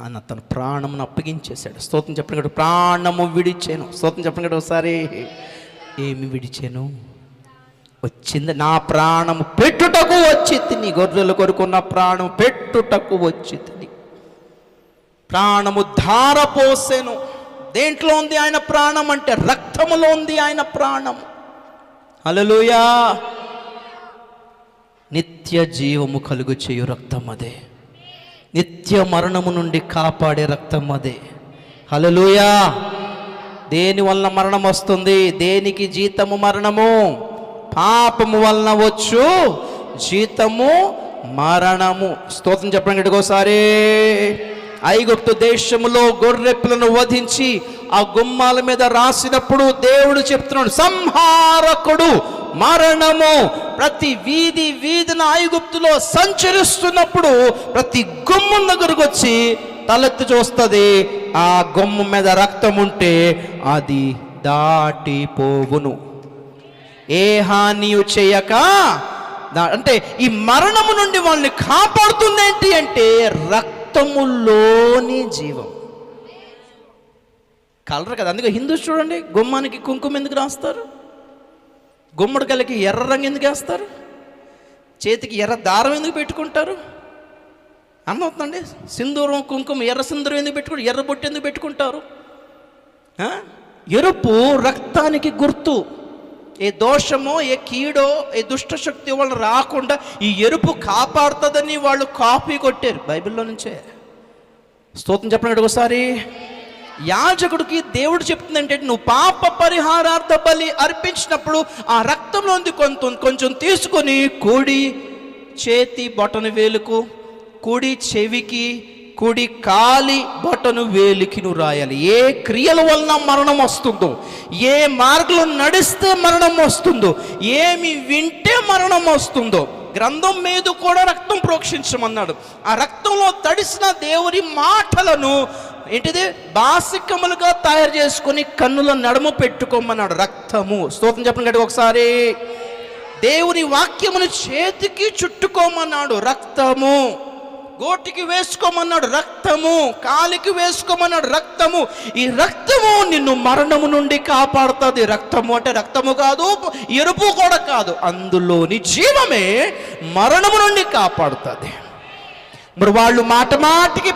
ఆయన తన ప్రాణమును అప్పగించేశాడు. స్తోత్రం చెప్పిన ప్రాణము విడిచాను. స్తోత్రం చెప్పిన ఒకసారి. ఏమి విడిచాను? వచ్చింది, నా ప్రాణము పెట్టుటకు వచ్చి తిని, గొర్రెల కొరకు నా ప్రాణం పెట్టుటకు వచ్చి తిని, ప్రాణము ధారపోసెను. దేంట్లో ఉంది ఆయన ప్రాణం అంటే? రక్తములో ఉంది ఆయన ప్రాణం. హల్లెలూయా. నిత్య జీవము కలుగు చేయు రక్తం అదే, నిత్య మరణము నుండి కాపాడే రక్తం అదే. హల్లెలూయా. దేని వలన మరణం వస్తుంది? దేనికి జీతము మరణము? పాపము వలన వచ్చు జీతము మరణము. స్తోత్రం చెప్పండి గట్టిగోసారి. ఐగుప్తు దేశములో గొర్రెపిల్లను వధించి ఆ గుమ్మాల మీద రాసినప్పుడు దేవుడు చెప్తున్నాడు, సంహారకుడు మరణము ప్రతి వీధిన ఐగుప్తులో సంచరిస్తున్నప్పుడు ప్రతి గుమ్మం దగ్గరకు వచ్చి తలెత్తి చూస్తుంది. ఆ గుమ్మం మీద రక్తం ఉంటే అది దాటిపోవును, ఏ హానియు చేయక. అంటే ఈ మరణము నుండి వాళ్ళని కాపాడుతుంది ఏంటి అంటే రక్తములోని జీవం. కలర్ కదా, అందుకే హిందూస్ చూడండి, గుమ్మానికి కుంకుమ ఎందుకు రాస్తారు? గుమ్మడికాయలకి ఎర్ర రంగు ఎందుకు వేస్తారు? చేతికి ఎర్ర దారం ఎందుకు పెట్టుకుంటారు? అర్థమవుతుందండి? సింధూరం, కుంకుమ, ఎర్ర సింధూరం ఎందుకు పెట్టుకుంటారు? ఎర్ర బొట్టు ఎందుకు పెట్టుకుంటారు? ఎరుపు రక్తానికి గుర్తు. ఏ దోషమో, ఏ కీడో, ఏ దుష్టశక్తి వాళ్ళు రాకుండా ఈ ఎరుపు కాపాడుతుందని వాళ్ళు కాపీ కొట్టారు బైబిల్లో నుంచే. స్తోత్రం చెప్పండి ఒకసారి. యాజకుడికి దేవుడు చెప్తుందంటే, నువ్వు పాప పరిహారార్థ బలి అర్పించినప్పుడు ఆ రక్తంలోంది కొంచెం తీసుకొని కుడి చేతి బొటను వేలుకు, కుడి చెవికి, కుడి కాలి బొటను వేలికి నువ్వు రాయాలి. ఏ క్రియల వలన మరణం వస్తుందో, ఏ మార్గంలో నడిస్తే మరణం వస్తుందో, ఏమి వింటే మరణం వస్తుందో, గ్రంథం మీద కూడా రక్తం ప్రోక్షించమన్నాడు. ఆ రక్తంలో తడిసిన దేవుని మాటలను ఏంటిది బాసికములుగా తయారు చేసుకొని కన్నుల నడుము పెట్టుకోమన్నాడు. రక్తము. స్తోత్రం చెప్పండి గట్టిగా ఒకసారి. దేవుని వాక్యమును చేతికి చుట్టుకోమన్నాడు. రక్తము. గోటికి వేసుకోమన్నాడు రక్తము, కాలికి వేసుకోమన్నాడు రక్తము. ఈ రక్తము నిన్ను మరణము నుండి కాపాడుతుంది. రక్తము అంటే రక్తము కాదు, ఎరుపు కూడా కాదు, అందులోని జీవమే మరణము నుండి కాపాడుతుంది. మరి వాళ్ళు మాటికి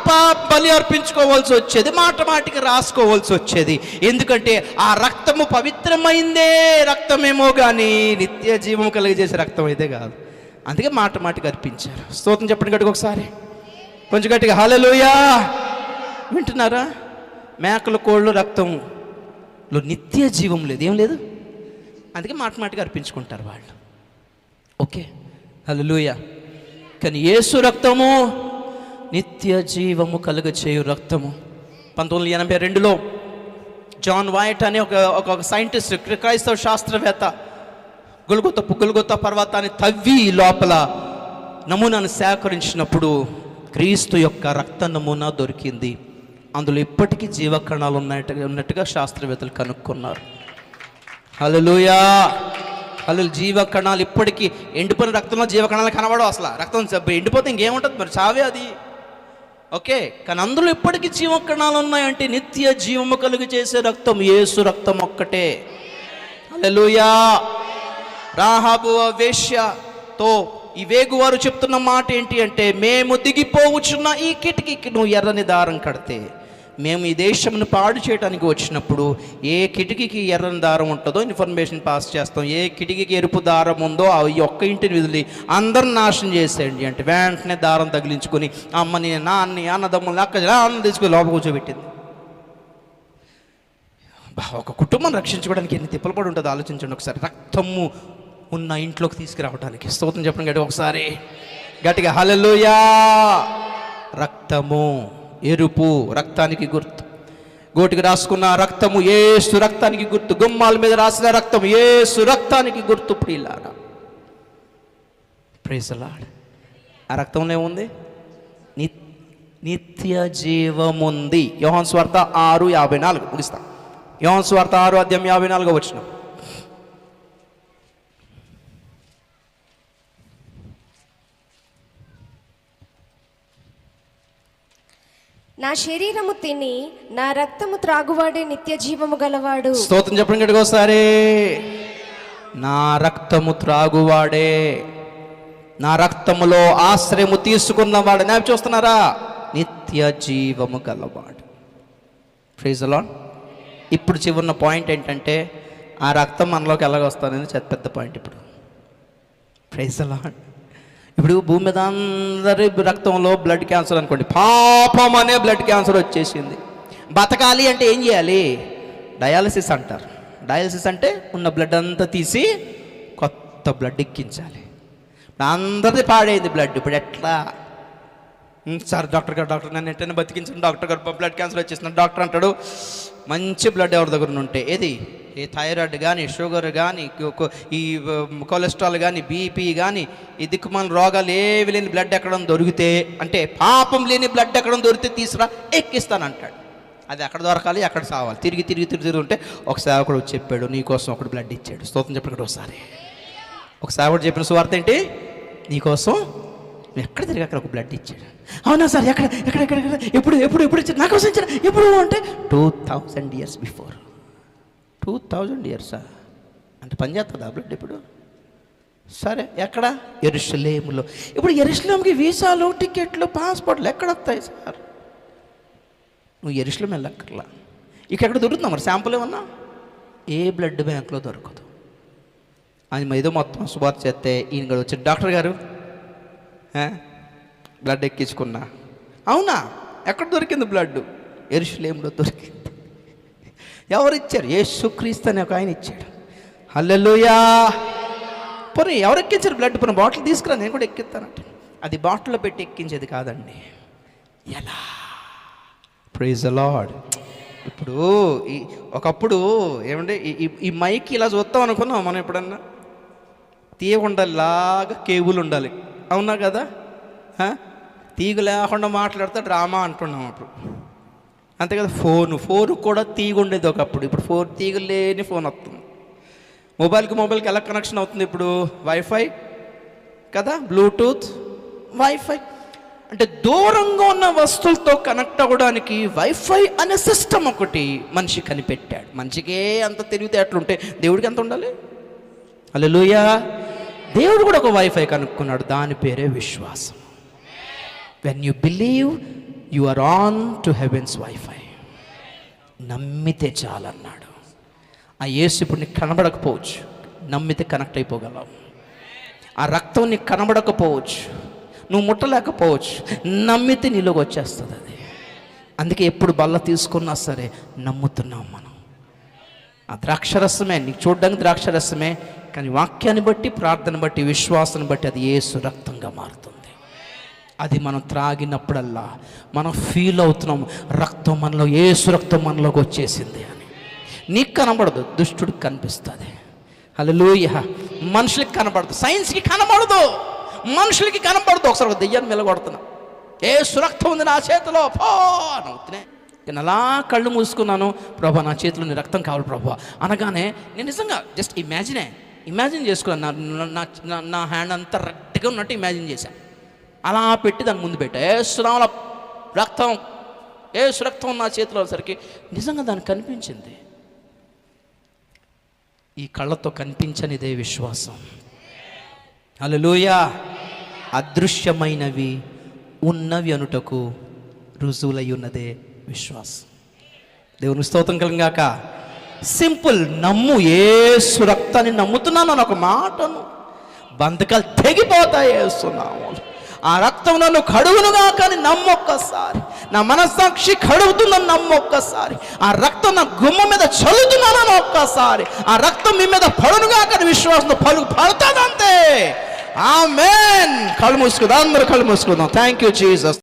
బలి అర్పించుకోవాల్సి వచ్చేది, మాటికి రాసుకోవాల్సి వచ్చేది. ఎందుకంటే ఆ రక్తము పవిత్రమైందే రక్తమేమో కానీ నిత్య జీవము కలిగజేసే రక్తం అయితే కాదు. అందుకే మాటికి అర్పించారు. స్తోత్రం చెప్పండి గట్టిగా ఒకసారి, కొంచెం గట్టిగా హల్లెలూయా. వింటున్నారా? మేకల కోళ్ళు రక్తంలో నిత్య జీవం లేదు, ఏం లేదు. అందుకే మాటికి అర్పించుకుంటారు వాళ్ళు. ఓకే, హల్లెలూయా. కానీ యేసు రక్తము నిత్య జీవము కలుగచేయు రక్తము. 1982లో జాన్ వైట్ అనే ఒక సైంటిస్ట్, క్రైస్తవ శాస్త్రవేత్త గొల్గొతా పర్వతాన్ని తవ్వి లోపల నమూనాను సేకరించినప్పుడు క్రీస్తు యొక్క రక్త నమూనా దొరికింది. అందులో ఇప్పటికీ జీవకణాలు ఉన్నట్టుగా శాస్త్రవేత్తలు కనుక్కున్నారు. హల్లెలూయా. జీవకణాలు ఇప్పటికీ, ఎండిపోయిన రక్తంలో జీవకణాలు కనబడవు అసలు. రక్తం ఎండిపోతే ఇంకేముంటుంది, మరి చావే అది. ఓకే, కానీ అందులో ఇప్పటికీ జీవకణాలు ఉన్నాయంటే నిత్య జీవము కలుగు చేసే రక్తం యేసు రక్తం ఒక్కటే. హల్లెలూయా. రాహాబు వేశ్యతో ఈ వేగువారు చెప్తున్న మాట ఏంటి అంటే, మేము దిగిపోవచ్చున్న ఈ కిటికీకి నువ్వు ఎర్రని దారం కడితే, మేము ఈ దేశంను పాడు చేయడానికి వచ్చినప్పుడు ఏ కిటికీకి ఎర్రని దారం ఉంటుందో ఇన్ఫర్మేషన్ పాస్ చేస్తాం. ఏ కిటికీకి ఎరుపు దారం ఉందో ఈ ఒక్క ఇంటిని వదిలి అందరిని నాశనం చేసేయండి అంటే వెంటనే దారం తగిలించుకొని అమ్మని, నాన్ని, అన్నదమ్ముల్ని, అన్న తీసుకుని లోపల కూర్చోబెట్టింది. ఒక కుటుంబం రక్షించుకోవడానికి ఎన్ని తిప్పలు పడి ఉంటుందో ఆలోచించండి ఒకసారి. రక్తము ఉన్న ఇంట్లోకి తీసుకురావడానికి. స్తోత్రం చెప్పండి గట్టిగా ఒకసారి, గట్టిగా హల్లెలూయా. రక్తము, ఎరుపు రక్తానికి గుర్తు. గోటికి రాసుకున్న రక్తము యేసు రక్తానికి గుర్తు. గుమ్మాల మీద రాసిన రక్తం యేసు రక్తానికి గుర్తు. ప్రియులారా, ప్రైజ్ ది లార్డ్. ఆ రక్తంలో ఏముంది? నిత్య జీవముంది. యోహాను సువార్త 6:54 ముగిస్తాం. యోహాను సువార్త 6:54 వచనం. నా శరీరము తిని నా రక్తము త్రాగువాడే నిత్య జీవము గలవాడు. స్తోత్రం చెప్పండి గట్టిగా ఒకసారి. నా రక్తము త్రాగువాడే, నా రక్తములో ఆశ్రయము తీసుకున్నవాడు. నేను చూస్తున్నారా? నిత్య జీవము గలవాడు. Praise the lord. ఇప్పుడు చివరిన పాయింట్ ఏంటంటే, ఆ రక్తం మనలోకి ఎలాగొస్తుందని పెద్ద పాయింట్ ఇప్పుడు. Praise the lord. ఇప్పుడు భూమి మీద అందరి రక్తంలో బ్లడ్ క్యాన్సర్ అనుకోండి, పాపం అనే బ్లడ్ క్యాన్సర్ వచ్చేసింది. బతకాలి అంటే ఏం చేయాలి? డయాలసిస్ అంటారు. డయాలసిస్ అంటే ఉన్న బ్లడ్ అంతా తీసి కొత్త బ్లడ్ ఎక్కించాలి. అందరిది పాడైంది బ్లడ్. ఇప్పుడు ఎట్లా? సార్ డాక్టర్ గారు నన్ను ఎట్టైనా బతికించండి డాక్టర్ గారు, బ్లడ్ క్యాన్సర్ వచ్చేసిన. డాక్టర్ అంటాడు, మంచి బ్లడ్ ఎవరి దగ్గర ఉంటే, ఏది ఈ థైరాయిడ్ కానీ, షుగర్ కానీ, ఈ కొలెస్ట్రాల్ కానీ, బీపీ కానీ, ఈ దిక్కుమాల రోగాలు ఏవి లేని బ్లడ్ ఎక్కడం దొరికితే, అంటే పాపం లేని బ్లడ్ ఎక్కడం దొరికితే తీసురా ఎక్కిస్తానంటాడు. అది ఎక్కడ దొరకాలి, ఎక్కడ సావాలి. తిరిగి ఉంటే ఒక సేవకుడు వచ్చి చెప్పాడు, నీకోసం ఒకటి బ్లడ్ ఇచ్చాడు. స్తోత్రం చెప్పాడు. ఒక సేవకుడు చెప్పిన సువార్త ఏంటి? నీకోసం ఎక్కడ తిరిగి అక్కడ ఒక బ్లడ్ ఇచ్చాడు. అవునా సార్? ఎక్కడ ఎప్పుడు ఇచ్చాడు? నాకోసం ఇచ్చాడు. ఎప్పుడు అంటే 2000 years బిఫోర్. 2000 years అంటే పనిచేస్తుందా బ్లడ్ ఇప్పుడు? సరే, ఎక్కడ? యెరూషలేములో. ఇప్పుడు యెరూషలేంకి వీసాలు, టికెట్లు, పాస్పోర్ట్లు ఎక్కడ వస్తాయి సార్? నువ్వు యెరూషలేం వెళ్ళక్కర్లా. ఎక్కడ దొరుకుతుందా మరి శాంపుల్ ఏమన్నా? ఏ బ్లడ్ బ్యాంక్లో దొరకదు. ఆయన ఏదో మొత్తం శుభార్త చేస్తే ఈయన కూడా వచ్చాడు, డాక్టర్ గారు బ్లడ్ ఎక్కించుకున్నా. అవునా? ఎక్కడ దొరికింది బ్లడ్? యెరూషలేములో దొరికింది. ఎవరు ఇచ్చారు? యేసుక్రీస్తు అనే ఒక ఆయన ఇచ్చాడు. హల్లెలూయా. పోనీ ఎవరు ఎక్కించారు బ్లడ్? పోనీ బాటిల్ తీసుకురా, నేను కూడా ఎక్కిస్తానంటే. అది బాటిల్లో పెట్టి ఎక్కించేది కాదండి. ఎలా? Praise the lord. ఇప్పుడు ఒకప్పుడు ఏమంటే ఈ మైక్ ఇలా చూస్తాం అనుకున్నాం మనం. ఎప్పుడన్నా తీగ ఉండాలిలాగా, కేబుల్ ఉండాలి. అవునా కదా? తీగ లేకుండా మాట్లాడితే డ్రామా అంటున్నాం అప్పుడు, అంతే కదా? ఫోన్ కూడా తీగ ఉండేది ఒకప్పుడు. ఇప్పుడు తీగ లేని ఫోన్ వస్తుంది. మొబైల్కి ఎలా కనెక్షన్ అవుతుంది ఇప్పుడు? వైఫై కదా, బ్లూటూత్, వైఫై. అంటే దూరంగా ఉన్న వస్తువులతో కనెక్ట్ అవ్వడానికి వైఫై అనే సిస్టమ్ ఒకటి మనిషి కనిపెట్టాడు. మనిషికే అంత తెలివితేటలుంటే దేవుడికి ఎంత ఉండాలి? హల్లెలూయా. దేవుడు కూడా ఒక వైఫై కనుక్కున్నాడు, దాని పేరే విశ్వాసం. When you believe you are on to heaven's wifi. నమ్మితే చాలన్నాడు. ఆ యేసు ఇప్పుడు నీకు కనబడకపోవచ్చు, నమ్మితే కనెక్ట్ అయిపోగలవు. ఆ రక్తం నీకు కనబడకపోవచ్చు, నువ్వు ముట్టలేకపోవచ్చు, నమ్మితే నీలోకి వచ్చేస్తుంది అది. అందుకే ఎప్పుడు బల్ల తీసుకున్నా సరే నమ్ముతున్నాం మనం. ఆ ద్రాక్షరసమే నీకు చూడడానికి ద్రాక్షరసమే, కానీ వాక్యాన్ని బట్టి, ప్రార్థన బట్టి, విశ్వాసాన్ని బట్టి అది యేసు రక్తంగా మారుతుంది. అది మనం త్రాగినప్పుడల్లా మనం ఫీల్ అవుతున్నాం, రక్తం మనలో, యేసు రక్తం మనలోకి వచ్చేసింది అని. నీకు కనబడదు, దుష్టుడికి కనిపిస్తుంది. హల్లెలూయా. మనుషులకి కనబడదు, సైన్స్కి కనబడదు, మనుషులకి కనబడదు. ఒకసారి దెయ్యాన్ని మెలగొడుతున్నా, యేసు రక్తం ఉంది నా చేతిలో పో నవ్వుతున్నాయి. నేను అలా కళ్ళు మూసుకున్నాను, ప్రభా నా చేతిలో నీ రక్తం కావాలి ప్రభా అనగానే నేను నిజంగా జస్ట్ ఇమాజిన్ చేసుకున్నాను. నా హ్యాండ్ అంతా రెడ్గా ఉన్నట్టు ఇమాజిన్ చేశాను. అలా పెట్టి దాని ముందు పెట్టా, ఏసునామములో రక్తం, యేసు రక్తం నా చేతిలో సరికి నిజంగా దానికి కనిపించింది. ఈ కళ్ళతో కనిపించనిదే విశ్వాసం. హల్లెలూయా. అదృశ్యమైనవి ఉన్నవి అనుటకు రుజువులై ఉన్నదే విశ్వాసం. దేవుని స్తోత్రం కలుగాక. సింపుల్, నమ్ము. యేసు రక్తాన్ని నమ్ముతున్నాను అని ఒక మాటను, బంధకాలు తెగిపోతాయి యేసునామములో. ఆ రక్తం నన్ను కడుగునుగా కానీ నమ్మొక్కసారి, నా మనస్సాక్షి కడుగుతుందని నమ్మొక్కసారి, ఆ రక్తం నా గుమ్మ మీద చల్లుతున్నానని ఒక్కసారి, ఆ రక్తం మీ మీద పడునుగా కానీ విశ్వాసంతో పడుతుందంతే. ఆమేన్. కళ్ళు మూసుకుందాం, అందరూ కళ్ళు మూసుకుందాం. Thank you Jesus.